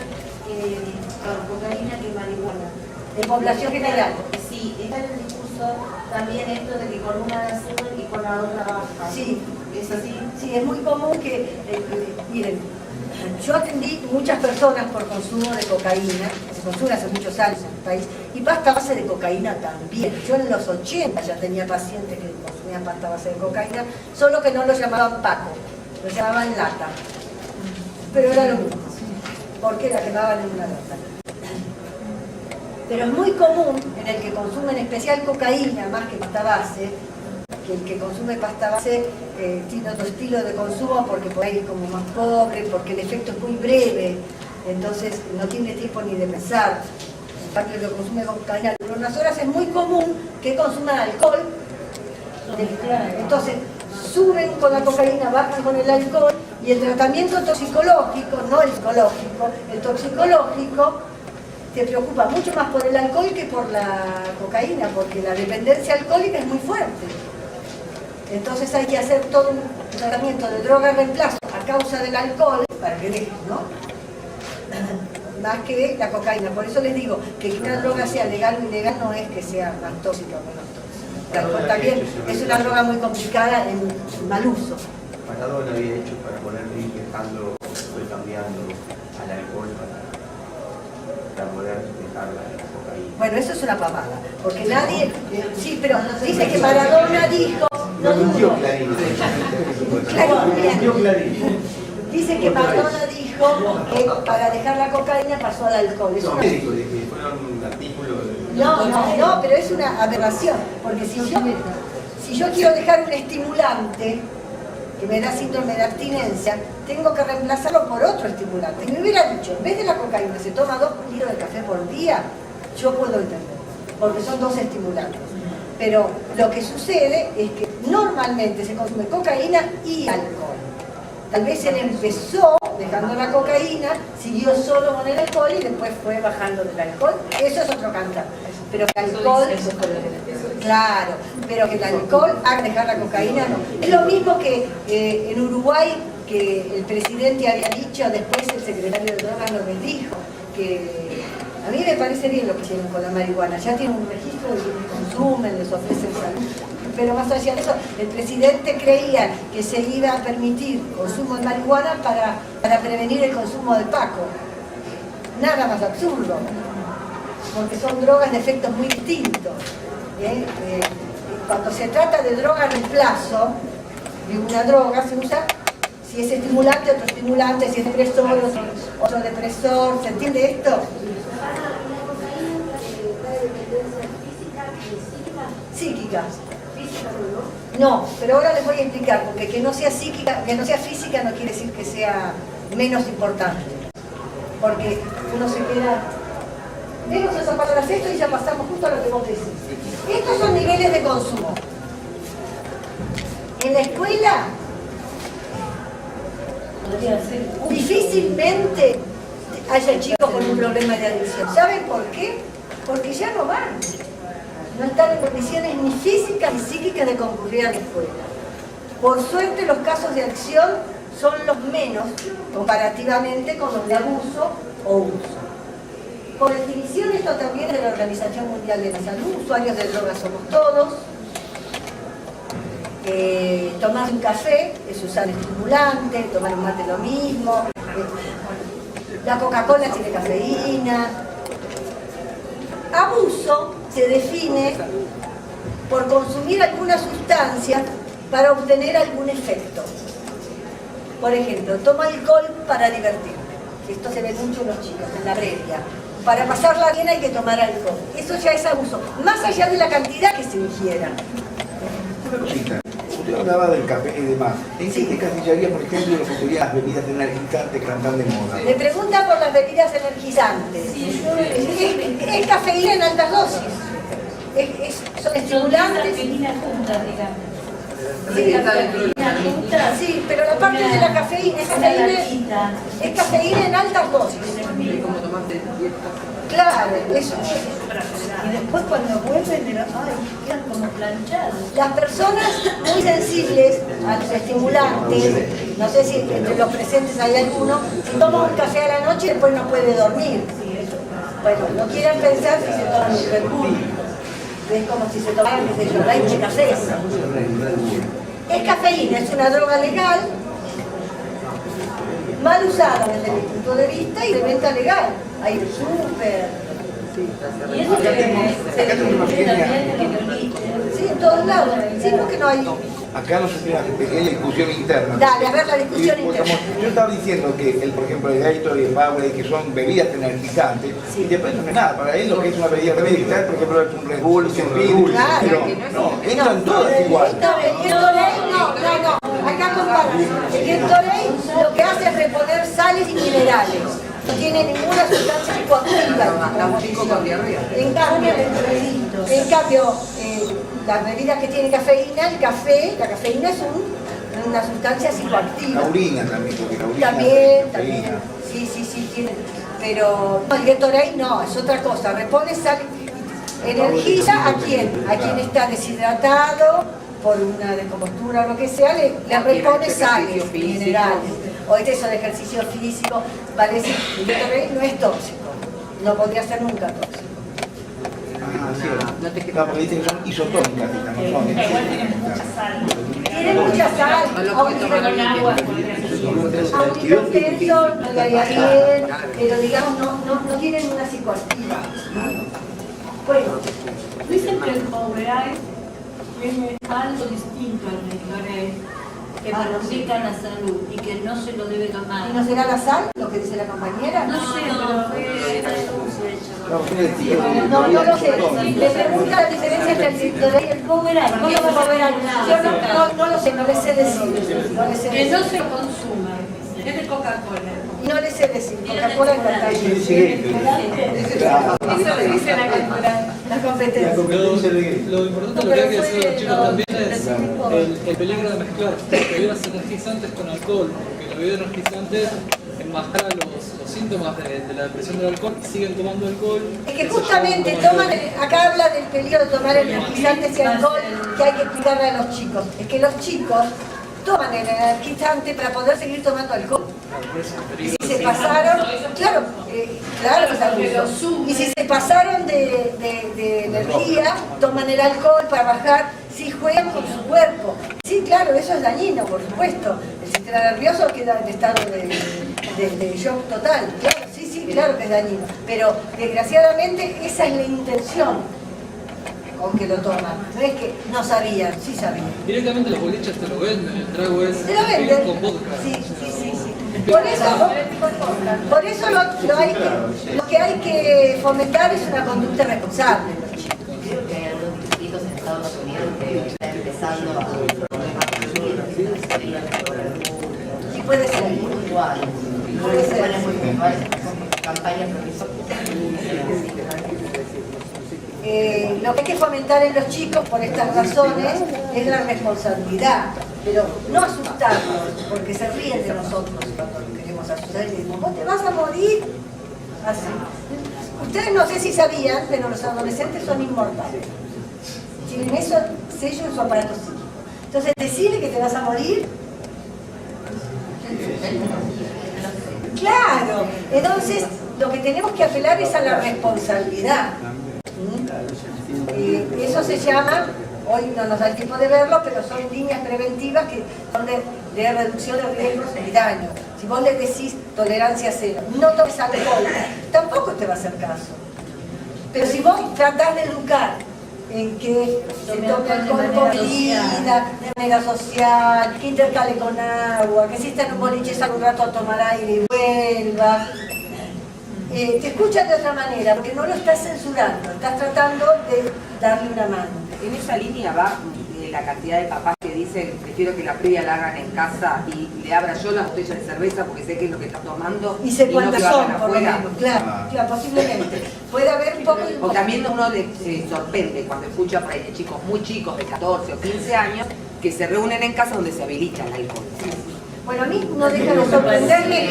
con cocaína que marihuana. En población general. Sí, está en el discurso también esto de que con una la suben y con la otra baja. Sí. ¿Es así? Sí, es muy común que, miren, yo atendí muchas personas por consumo de cocaína, se consume hace muchos años en el país, y pasta base de cocaína también. Yo en los 80 ya tenía pacientes que consumían pasta base de cocaína, solo que no lo llamaban Paco, lo llamaban lata. Pero era lo mismo, porque la quemaban en una lata. Pero es muy común en el que consumen especial cocaína más que pasta base, que el que consume pasta base tiene otro estilo de consumo porque por ahí es como más pobre, porque el efecto es muy breve, entonces no tiene tiempo ni de pensar. En cambio, el que consume cocaína por unas horas es muy común que consuman alcohol. Entonces, suben con la cocaína, bajan con el alcohol, y el tratamiento toxicológico, no el psicológico, el toxicológico te preocupa mucho más por el alcohol que por la cocaína, porque la dependencia alcohólica es muy fuerte. Entonces hay que hacer todo un tratamiento de droga reemplazo a causa del alcohol para que dejen, ¿no? Más que la cocaína. Por eso les digo que una droga sea legal o ilegal no es que sea más tóxica o menos tóxica. El alcohol también es una droga muy complicada en mal uso. Maradona había hecho para poner fin dejando, fue cambiando al alcohol para poder dejar la cocaína. Bueno, eso es una pavada, porque nadie... sí, pero dice que Maradona dijo... Lo mintió Clarín. Dice que Maradona dijo dijo que para dejar la cocaína pasó al alcohol. Es una... Fueron artículos. No, pero es una aberración, porque si yo quiero dejar un estimulante que me da síndrome de abstinencia, tengo que reemplazarlo por otro estimulante. Y me hubiera dicho, en vez de la cocaína se toma 2 litros de café por día, yo puedo entender, porque son 2 estimulantes. Pero lo que sucede es que normalmente se consume cocaína y alcohol. Tal vez él empezó dejando la cocaína, siguió solo con el alcohol y después fue bajando del alcohol. Eso es otro cantar. Pero que el alcohol, claro, pero que el alcohol haga dejar la cocaína no. Es lo mismo que en Uruguay, que el presidente había dicho, después el secretario de Drogas lo dijo, que a mí me parece bien lo que hicieron con la marihuana. Ya tienen un registro de quienes consumen, les ofrecen salud. Pero más allá de eso, el presidente creía que se iba a permitir consumo de marihuana para prevenir el consumo de Paco. Nada más absurdo, porque son drogas de efectos muy distintos. Cuando se trata de droga reemplazo de una droga, se usa, si es estimulante, otro estimulante, si es depresor, otro depresor. ¿Se entiende esto? Psíquica. No, pero ahora les voy a explicar, porque que no sea psíquica, que no sea física no quiere decir que sea menos importante. Porque uno se queda... Vemos esas palabras esto y ya pasamos justo a lo que vos decís. Estos son niveles de consumo. En la escuela, difícilmente haya chicos con un problema de adicción. ¿Saben por qué? Porque ya no van. No están en condiciones ni físicas ni psíquicas de concurrir a la escuela. Por suerte los casos de adicción son los menos comparativamente con los de abuso o uso. Por definición esto también es de la Organización Mundial de la Salud, usuarios de drogas somos todos. Tomar un café es usar estimulante, tomar un mate lo mismo. La Coca-Cola tiene cafeína. Abuso se define por consumir alguna sustancia para obtener algún efecto. Por ejemplo, toma alcohol para divertirme. Esto se ve mucho en los chicos, en la previa. Para pasarla bien hay que tomar alcohol. Eso ya es abuso, más allá de la cantidad que se ingiera. Una cosita. Usted hablaba del café y demás. ¿En qué te casillaría, por ejemplo, lo que serían las bebidas energizantes que andan de moda? Me pregunta por las bebidas energizantes. Es cafeína en altas dosis. Son estimulantes. Sí, pero la parte de la cafeína es cafeína en altas dosis. Claro, eso. Y después cuando vuelven, quedan como planchados. Las personas muy sensibles a los estimulantes, no sé si entre los presentes hay alguno, si toma un café a la noche después no puede dormir. Bueno, no quieran pensar si se toman un Red Bull. Es como si se tomaran, qué sé yo, 20 cafés. Es cafeína, es una droga legal, mal usada desde mi punto de vista y de venta legal. Hay súper... Y eso que se distribuye también en el boliche. Sí, en todos lados. Sí, porque no hay... Acá no se tiene una pequeña discusión interna. Dale, a ver la discusión interna. Yo estaba diciendo que, por ejemplo, el Gatorade y el Powerade, que son bebidas energizantes, y después no es nada. Para él lo que es una bebida energizante, por ejemplo, es un Red Bull, un Red Claro, pero no, entran todas igual. El Gatorade, no. Acá comparan. El Gatorade lo que hace es reponer sales y minerales. No tiene ninguna sustancia psicoactiva. En cambio, las bebidas que tienen cafeína, la cafeína es una sustancia psicoactiva. La orina también, porque la orina También. Sí, tiene. Pero no, el Gatorade no, es otra cosa. Repone sal, energiza a quién está deshidratado por una descompostura o lo que sea, le repone sales minerales. O eso de ejercicio físico, parece que el Gatorade no es tóxico, no podría ser nunca tóxico. Ah, sí. No, porque dicen que son isotónicas, no son. Tienen mucha sal, a un hipertenso no le haría bien, pero digamos no tienen una psicoactiva. Bueno, Dicen que el Powerade es algo distinto al Gatorade. que perjudican la salud y que no se lo debe tomar. ¿Y no será la sal, lo que dice la compañera? No sé, pero fue una denuncia hecha. No lo sé. Le pregunta la diferencia entre el Tintoré y el Pomerol. ¿Cómo es Pomerol? Yo no lo sé, no le sé decir. No le sé Que no decir. se consuma, es de Coca-Cola. No le sé decir. Coca-Cola es la calle. Eso le dice La competencia. Lo importante, lo que hay que decir a los chicos también es el peligro de mezclar bebidas energizantes con alcohol, porque la bebida energizante enmascara los síntomas de la depresión del alcohol, siguen tomando alcohol. Es que justamente toman, acá habla del peligro de tomar energizantes y alcohol que hay que explicarle a los chicos. Es que los chicos toman el energizante para poder seguir tomando alcohol. Y si se pasaron, claro que es abuso. Y si se pasaron de energía, toman el alcohol para bajar, si juegan con su cuerpo. Sí, claro, eso es dañino, por supuesto. El sistema nervioso queda en estado de shock total. Claro, sí, claro que es dañino. Pero desgraciadamente esa es la intención con que lo toman. No es que no sabían, sí sabían. Directamente los boliches te lo venden, el trago es ¿Te lo venden? con vodka. Sí. Por eso lo que hay que fomentar es una conducta responsable de los chicos. Creo que hay algunos distritos en Estados Unidos que están empezando a Sí, puede ser. muy puntual. Puede ser. Muy puntual, campañas Lo que hay que fomentar en los chicos por estas razones es la responsabilidad, pero no asustarlos, porque se ríen de nosotros cuando los queremos asustar y decimos, vos te vas a morir. Así. Ustedes no sé si sabían, pero los adolescentes son inmortales. Tienen eso sello en su aparato psíquico. Entonces, decirle que te vas a morir. Claro, entonces lo que tenemos que apelar es a la responsabilidad. Eso se llama, hoy no nos da el tiempo de verlo, pero son líneas preventivas que son de reducción de riesgos y daños. Si vos le decís tolerancia cero, no tomes alcohol, tampoco te va a hacer caso. Pero si vos tratás de educar en que se tome alcohol con bebida, de manera social, que intercale con agua, que si está en un boliche salga un rato a tomar aire y vuelva, te escuchan de otra manera, porque no lo estás censurando, estás tratando de darle una mano. En esa línea va la cantidad de papás que dicen prefiero que la previa la hagan en casa y le abra yo la botella de cerveza porque sé que es lo que está tomando y sé cuántas no son, por lo menos, claro, posiblemente. Puede haber un poco de... O también uno se sorprende cuando escucha por ahí de chicos muy chicos, de 14 o 15 años, que se reúnen en casa donde se habilita el alcohol. Bueno, a mí no deja de sorprenderme,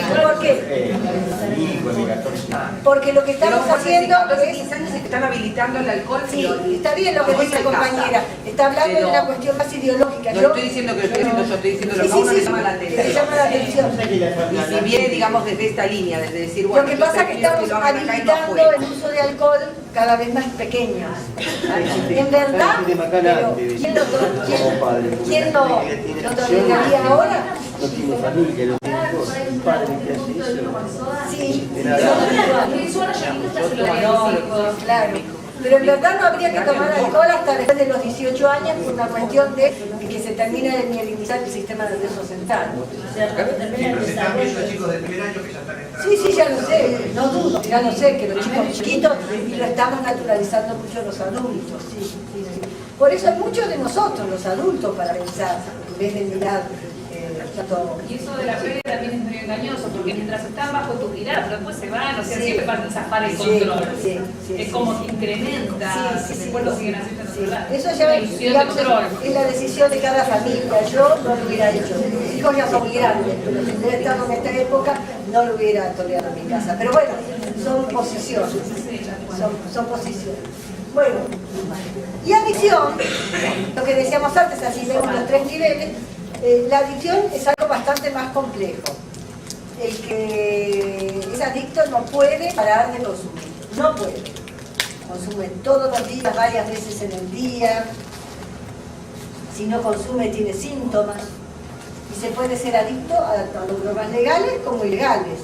porque lo que estamos haciendo es... 15 años se están habilitando el alcohol. Sí, está bien lo que dice la compañera, está hablando de una cuestión más ideológica. No estoy diciendo que lo estoy diciendo yo, estoy diciendo lo que a uno le llama la atención. Le llama la atención. Y si viene, digamos, desde esta línea, desde decir, bueno, lo que pasa es que estamos habilitando el uso de alcohol cada vez más pequeños. En verdad, pero ¿quién lo toleraría ahora? No tiene familia, no tiene cosas. Un padre que hace eso. Sí, Claro. Pero en verdad no habría que tomar alcohol hasta después de los 18 años por una cuestión de que se termine de mielinizar el sistema nervioso central. Pero se están viendo chicos de primer año que ya están entrando. Sí, ya lo sé, no dudo, ya lo sé, que los chicos chiquitos y lo estamos naturalizando mucho los adultos, sí. Por eso hay muchos de nosotros, los adultos, para pensar, en vez de mirar todo. Y eso de la previa también es medio engañoso, porque mientras están bajo tu mirada, pero después se van, o sea, siempre van a zafar el control. Es como que incrementa, después lo siguen haciendo en otro lado. Eso ya es la decisión de cada familia. Yo no lo hubiera hecho. Mis hijos ya son grandes, pero si hubiera estado en esta época, no lo hubiera tolerado en mi casa. Pero bueno, son posiciones. Son posiciones. Bueno, y adicción, lo que decíamos antes, así vemos los 3 niveles. La adicción es algo bastante más complejo. El que es adicto no puede parar de consumir, no puede. Consume todos los días, varias veces en el día. Si no consume tiene síntomas. Y se puede ser adicto a drogas legales como ilegales.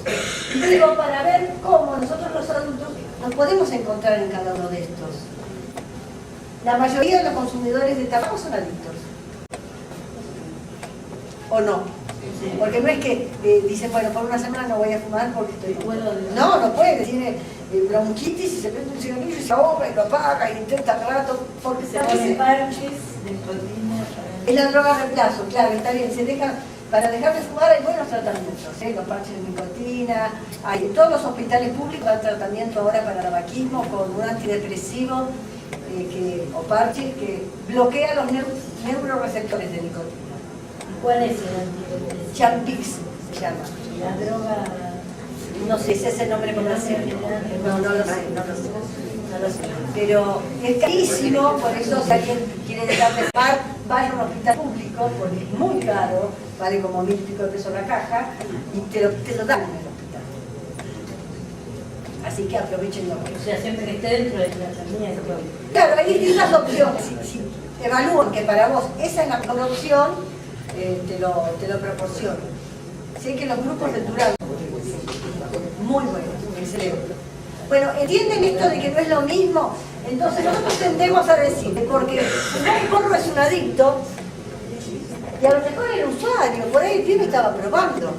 Digo, para ver cómo nosotros los adultos nos podemos encontrar en cada uno de estos. La mayoría de los consumidores de tabaco son adictos. ¿O no? Porque no es que dicen, bueno, por una semana no voy a fumar porque estoy... No puede, tiene bronquitis y se prende un cigarrillo y se ahoga y lo apaga y intenta al rato porque Se pone parches de nicotina. Es la droga reemplazo, claro, está bien, se deja... Para dejar de fumar hay buenos tratamientos, los parches de nicotina, hay en todos los hospitales públicos hay tratamiento ahora para tabaquismo con un antidepresivo o parche que bloquea los neuroreceptores de nicotina. ¿Cuál es el antidepresivo? Champix se llama. La droga... No sé si es el nombre comercial. No lo sé. Pero es carísimo, por eso si alguien quiere dejar de fumar, vaya a un hospital público, porque es muy caro, vale como 1000 y pico de pesos la caja, y te lo dan en el hospital. Así que aprovechenlo. O sea, siempre que esté dentro del tratamiento. Claro, hay distintas opciones. Si evalúan que para vos esa es la mejor opción, te lo proporciono. Sé que los grupos de Durán, muy buenos, excelente. Bueno, ¿entienden esto de que no es lo mismo? Entonces nosotros tendemos a decir, porque un porro es un adicto, y a lo mejor el usuario, por ahí el pibe estaba probando,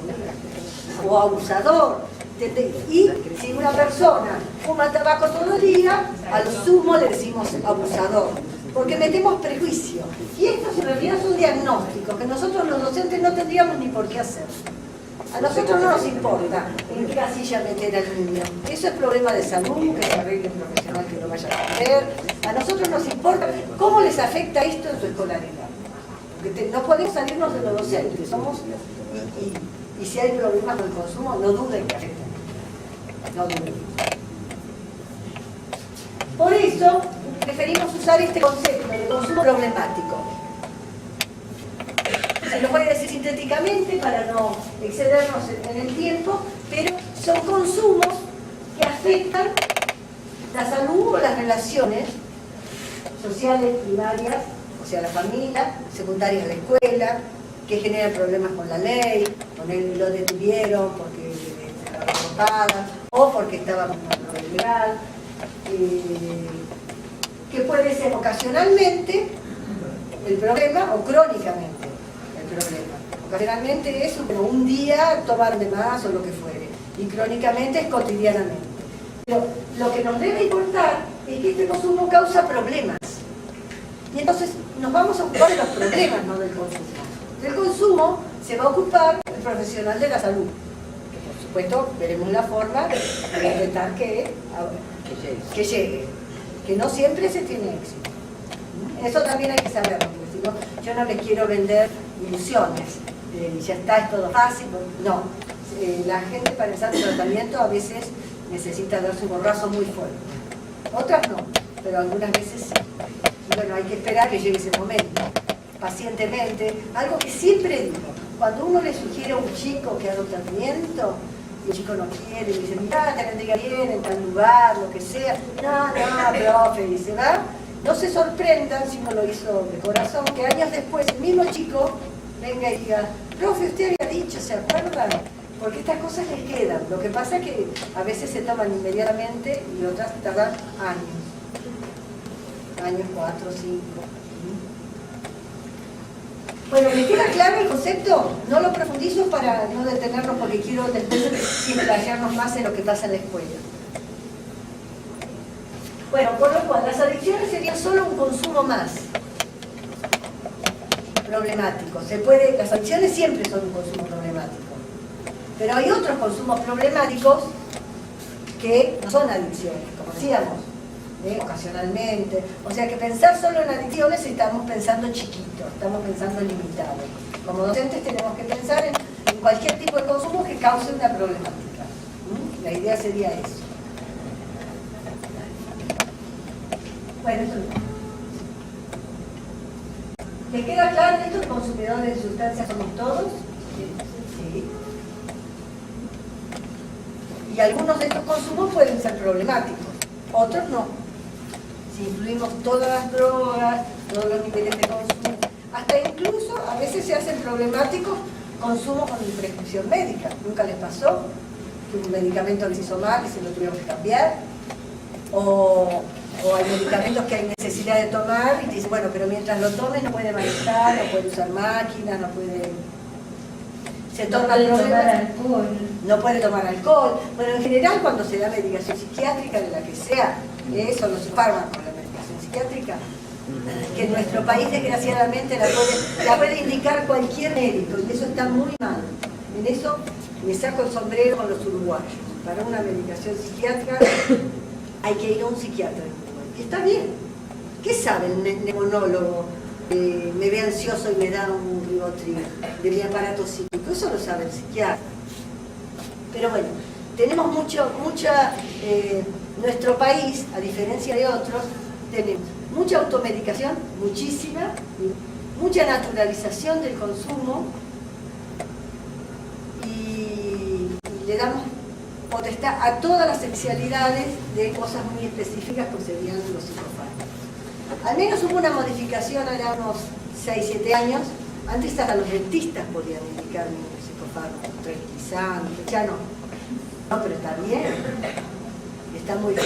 o abusador. Y si una persona fuma tabaco todo el día, al sumo le decimos abusador, porque metemos prejuicio. Y estos en realidad son diagnósticos que nosotros los docentes no tendríamos ni por qué hacer. A nosotros no nos importa en qué casilla meter al niño. Eso es problema de salud, que se arregle un profesional que lo vaya a atender. A nosotros nos importa cómo les afecta esto en su escolaridad. Porque no podemos salirnos de los docentes. Y si hay problemas con el consumo, no duden que afecten. No duden. Por eso preferimos usar este concepto de consumo problemático. Se lo voy a decir sintéticamente para no excedernos en el tiempo, pero son consumos que afectan la salud o las relaciones sociales primarias, o sea, la familia, secundarias, la escuela, que generan problemas con la ley, con él lo detuvieron porque se la pagan o porque estaba con una ilegal, que puede ser ocasionalmente el problema o crónicamente. Problema. Ocasionalmente es como un día tomar de más o lo que fuere, y crónicamente es cotidianamente. Pero lo que nos debe importar es que este consumo causa problemas. Y entonces nos vamos a ocupar de los problemas, no del consumo. Del consumo se va a ocupar el profesional de la salud. Que por supuesto veremos la forma de intentar que llegue. Que no siempre se tiene éxito. Eso también hay que saberlo, porque si no, yo no les quiero vender ilusiones, ya está, es todo fácil. No, la gente para empezar el tratamiento a veces necesita darse un borrazo muy fuerte. Otras no, pero algunas veces sí. Y bueno, hay que esperar que llegue ese momento, pacientemente. Algo que siempre digo, cuando uno le sugiere a un chico que haga un tratamiento, y el chico no quiere, y dice, mirá, te vendría bien en tal lugar, lo que sea. No, profe, y se va. No se sorprendan, si uno lo hizo de corazón, que años después el mismo chico venga y diga, profe, usted había dicho, ¿se acuerdan? Porque estas cosas les quedan. Lo que pasa es que a veces se toman inmediatamente y otras tardan años. 4, 5. Bueno, ¿me queda claro el concepto? No lo profundizo para no detenernos porque quiero después explayarnos más en lo que pasa en la escuela. Bueno, por lo cual, las adicciones serían solo un consumo más problemático. Las adicciones siempre son un consumo problemático. Pero hay otros consumos problemáticos que no son adicciones, como decíamos, ocasionalmente. O sea que pensar solo en adicciones estamos pensando chiquito, estamos pensando limitado. Como docentes tenemos que pensar en cualquier tipo de consumo que cause una problemática. La idea sería eso. Bueno, eso no. ¿Les queda claro esto? ¿Los consumidores de sustancias somos todos? Sí. Y algunos de estos consumos pueden ser problemáticos, otros no. Si incluimos todas las drogas, todos los niveles de consumo, hasta incluso a veces se hacen problemáticos consumos con prescripción médica. ¿Nunca les pasó que un medicamento les hizo mal y se lo tuvieron que cambiar? O hay medicamentos que hay necesidad de tomar y te dicen, bueno, pero mientras lo tomes no puede manejar, no puede usar máquinas, no puede se torna puede tomar problema. alcohol. No puede tomar alcohol. Bueno, en general cuando se da medicación psiquiátrica, de la que sea, son los fármacos, la medicación psiquiátrica, que en nuestro país desgraciadamente la puede indicar cualquier médico, y eso está muy mal. En eso me saco el sombrero con los uruguayos. Para una medicación psiquiátrica hay que ir a un psiquiatra en Uruguay. Y está bien. ¿Qué sabe el neumonólogo? Me ve ansioso y me da un Rivotril de mi aparato psíquico. Eso lo sabe el psiquiatra. Pero bueno, tenemos nuestro país, a diferencia de otros, tenemos mucha automedicación, muchísima, mucha naturalización del consumo y le damos potestad a todas las especialidades de cosas muy específicas, pues serían los psicofármacos. Al menos hubo una modificación hará unos 6-7 años. Antes hasta los dentistas podían indicar un psicofármaco, tranquilizante, ya no. No, pero está bien, está muy bien.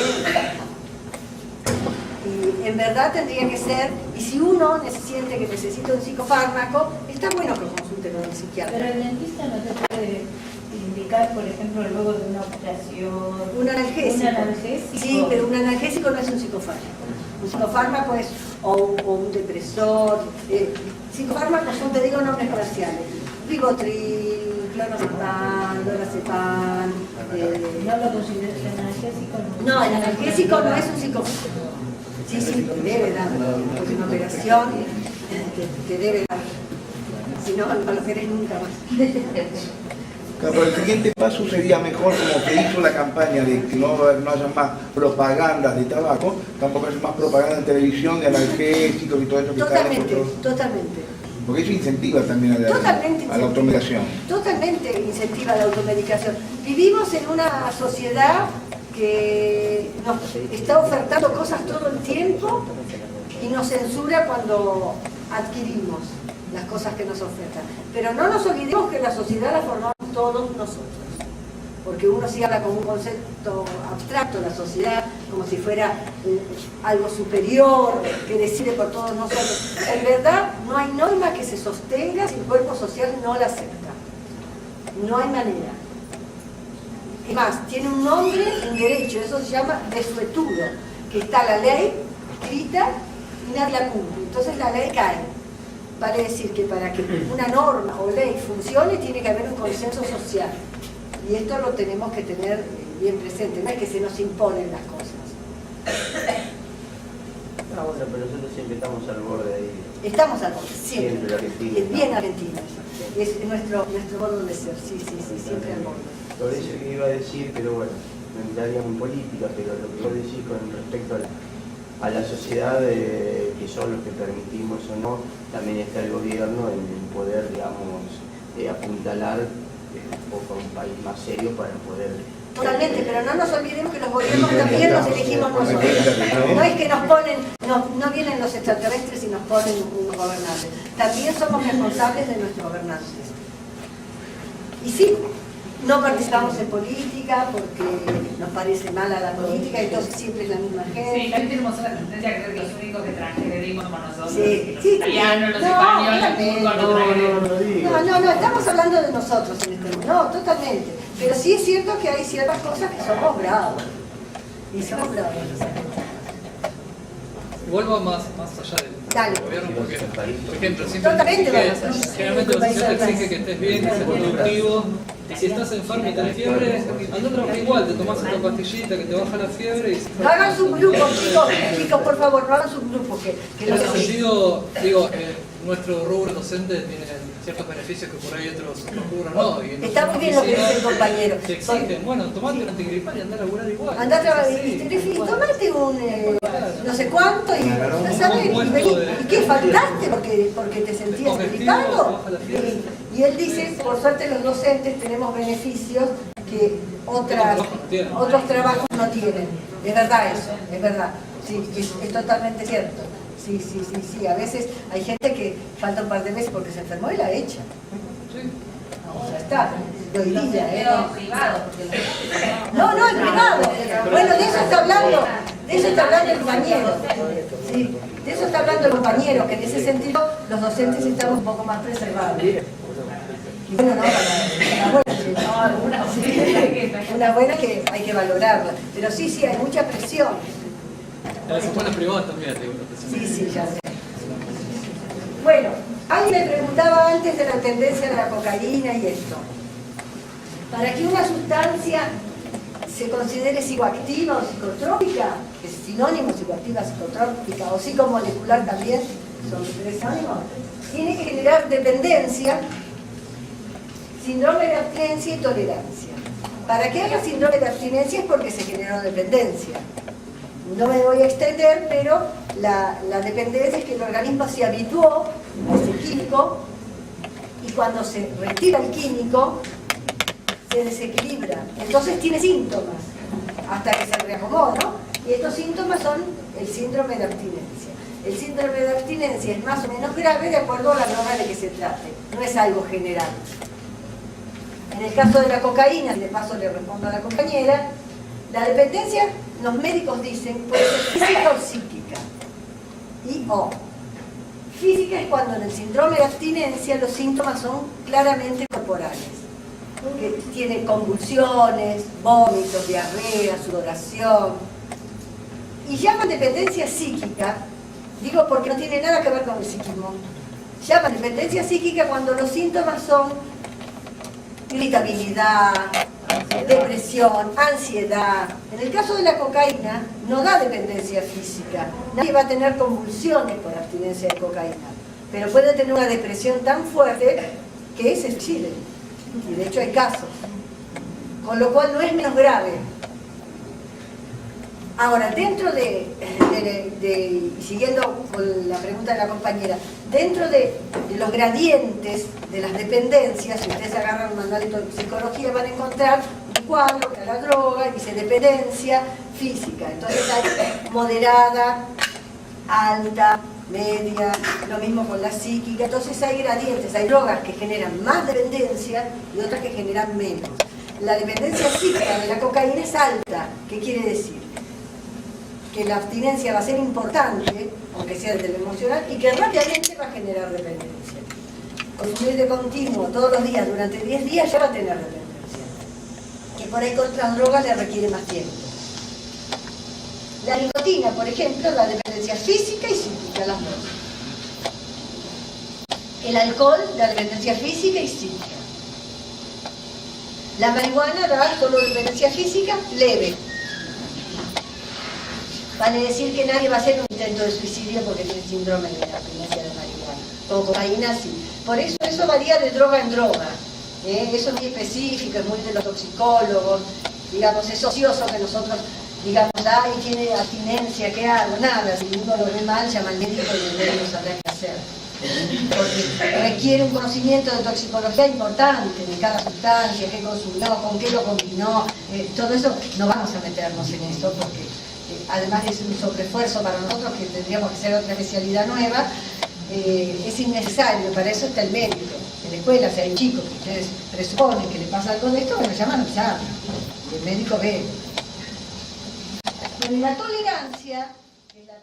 Y en verdad tendría que ser, y si uno siente que necesita un psicofármaco, está bueno que consulte con el psiquiatra. Pero el dentista no te puede indicar, por ejemplo, luego de una operación... Un analgésico. Un analgésico. Sí, pero un analgésico no es un psicofármaco. Un psicofármaco es o un depresor. Psicofármacos son, te digo, nombres comerciales. Rivotril, clonazepam, lorazepam. ¿No lo consideras analgésico? No, el analgésico no es un psicofármaco. Sí, te debe dar. Porque una operación te debe dar. Si no, no lo querés nunca más. Claro, pero el siguiente paso sería mejor, como que hizo la campaña de que no haya más propagandas de tabaco, tampoco haya más propaganda en televisión de analgésicos y todo eso. Totalmente. Porque eso incentiva también a la automedicación. Totalmente incentiva la automedicación. Vivimos en una sociedad que nos está ofertando cosas todo el tiempo y nos censura cuando adquirimos las cosas que nos ofertan. Pero no nos olvidemos que la sociedad la formamos todos nosotros. Porque uno sí habla como un concepto abstracto, la sociedad, como si fuera algo superior, que decide por todos nosotros. En verdad, no hay norma que se sostenga si el cuerpo social no la acepta. No hay manera. Es más, tiene un nombre, un derecho, eso se llama desuetudo, que está la ley escrita y nadie la cumple. Entonces la ley cae. Vale decir que para que una norma o ley funcione tiene que haber un consenso social. Y esto lo tenemos que tener bien presente, no es que se nos imponen las cosas. No, bueno, pero nosotros siempre estamos al borde ahí. Estamos al borde, siempre. Argentina, es bien argentino. Es nuestro modo de ser, sí, siempre al borde. Por eso que iba a decir, pero bueno, no entraríamos en política, pero lo que vos decís con respecto a la sociedad, que son los que permitimos o no, también está el gobierno en poder, digamos, apuntalar un poco a un país más serio para poder... Totalmente, pero no nos olvidemos que los gobiernos también los elegimos nosotros. No es que nos ponen, no vienen los extraterrestres y nos ponen unos gobernantes. También somos responsables de nuestros gobernantes. Y sí, no participamos en política porque nos parece mala la política, entonces siempre es la misma gente. Sí, también tenemos una tendencia a creer que los únicos que transgredimos somos nosotros, sí, los italianos, los españoles, el turco no transgredimos. No, estamos hablando de nosotros en este momento. No, totalmente. Pero sí es cierto que hay ciertas cosas que somos bravos. Y somos bravos. Vuelvo más allá del gobierno, porque, por ejemplo, siempre generalmente la sociedad te exige que estés bien, que seas productivo, y si estás enfermo y tenés fiebre, anda a trabajar igual, te tomás una pastillita que te baja la fiebre y... No hagan subgrupos, chicos, por favor, no hagan subgrupos. En ese sentido, digo, nuestro rubro docente tiene ciertos beneficios que por ahí otros rubros no. Y está muy bien lo que dice el compañero. Te exigen, bueno, tomate un antigripal y andá a laburar igual. Andá a trabajar y tomate un no sé cuánto y no sabes, y qué faltaste porque te sentías gripado. Y él dice, por suerte los docentes tenemos beneficios que otros trabajos no tienen. Es verdad eso, es verdad. Sí, es totalmente cierto. Sí, a veces hay gente que falta un par de meses porque se enfermó y la echa. No, ya está, lo diría, privado. No, en privado. Bueno, de eso está hablando el compañero. Sí, de eso está hablando el compañero, que en ese sentido los docentes estamos un poco más preservados. Y bueno, no, alguna una buena que hay que valorarla. Pero sí, sí, hay mucha presión. Las escuelas privadas también, digo. Sí, ya sé. Bueno, alguien me preguntaba antes de la tendencia de la cocaína y esto. Para que una sustancia se considere psicoactiva o psicotrópica, que es sinónimo psicoactiva, psicotrópica o psicomolecular también, son tres sinónimos, tiene que generar dependencia, síndrome de abstinencia y tolerancia. Para que haya síndrome de abstinencia es porque se generó dependencia. No me voy a extender, pero la dependencia es que el organismo se habituó a ese químico y cuando se retira el químico se desequilibra. Entonces tiene síntomas hasta que se reacomoda, ¿no? Y estos síntomas son el síndrome de abstinencia. El síndrome de abstinencia es más o menos grave de acuerdo a la droga de que se trate. No es algo general. En el caso de la cocaína, y de paso le respondo a la compañera, la dependencia, los médicos dicen, puede ser física o psíquica. Y o. Física es cuando en el síndrome de abstinencia los síntomas son claramente corporales. Que tiene convulsiones, vómitos, diarrea, sudoración. Y llaman dependencia psíquica, digo porque no tiene nada que ver con el psiquismo. Llaman dependencia psíquica cuando los síntomas son irritabilidad, depresión, ansiedad. En el caso de la cocaína no da dependencia física. Nadie va a tener convulsiones por abstinencia de cocaína, pero puede tener una depresión tan fuerte que se suicide. Y de hecho hay casos. Con lo cual no es menos grave. Ahora, dentro siguiendo con la pregunta de la compañera, dentro de los gradientes de las dependencias, si ustedes agarran un manual de psicología van a encontrar un cuadro que la droga, dice dependencia física. Entonces hay moderada, alta, media, lo mismo con la psíquica. Entonces hay gradientes, hay drogas que generan más dependencia y otras que generan menos. La dependencia psíquica de la cocaína es alta. ¿Qué quiere decir? Que la abstinencia va a ser importante, aunque sea desde lo emocional, y que rápidamente va a generar dependencia. Consumir de continuo todos los días durante 10 días ya va a tener dependencia. Que por ahí con otras drogas le requiere más tiempo. La nicotina, por ejemplo, da dependencia física y psíquica, las dos. El alcohol da dependencia física y psíquica. La marihuana da solo dependencia física leve. Vale decir que nadie va a hacer un intento de suicidio porque tiene síndrome de abstinencia de marihuana. Con cocaína sí. Por eso varía de droga en droga. Eso es muy específico, es muy de los toxicólogos. Digamos, es ocioso que nosotros digamos, ay, tiene abstinencia, ¿qué hago? Nada, si uno lo ve mal, llama al médico y el médico sabrá qué hacer. Porque requiere un conocimiento de toxicología importante de cada sustancia, qué consumió, con qué lo combinó. Todo eso no vamos a meternos en eso porque además es un sobreesfuerzo para nosotros que tendríamos que hacer otra especialidad nueva. Es innecesario, para eso está el médico. En la escuela, si hay un chico que ustedes presuponen que le pasa algo de esto, me lo llaman a avisar. Y el médico ve. Bueno, y la tolerancia, que es la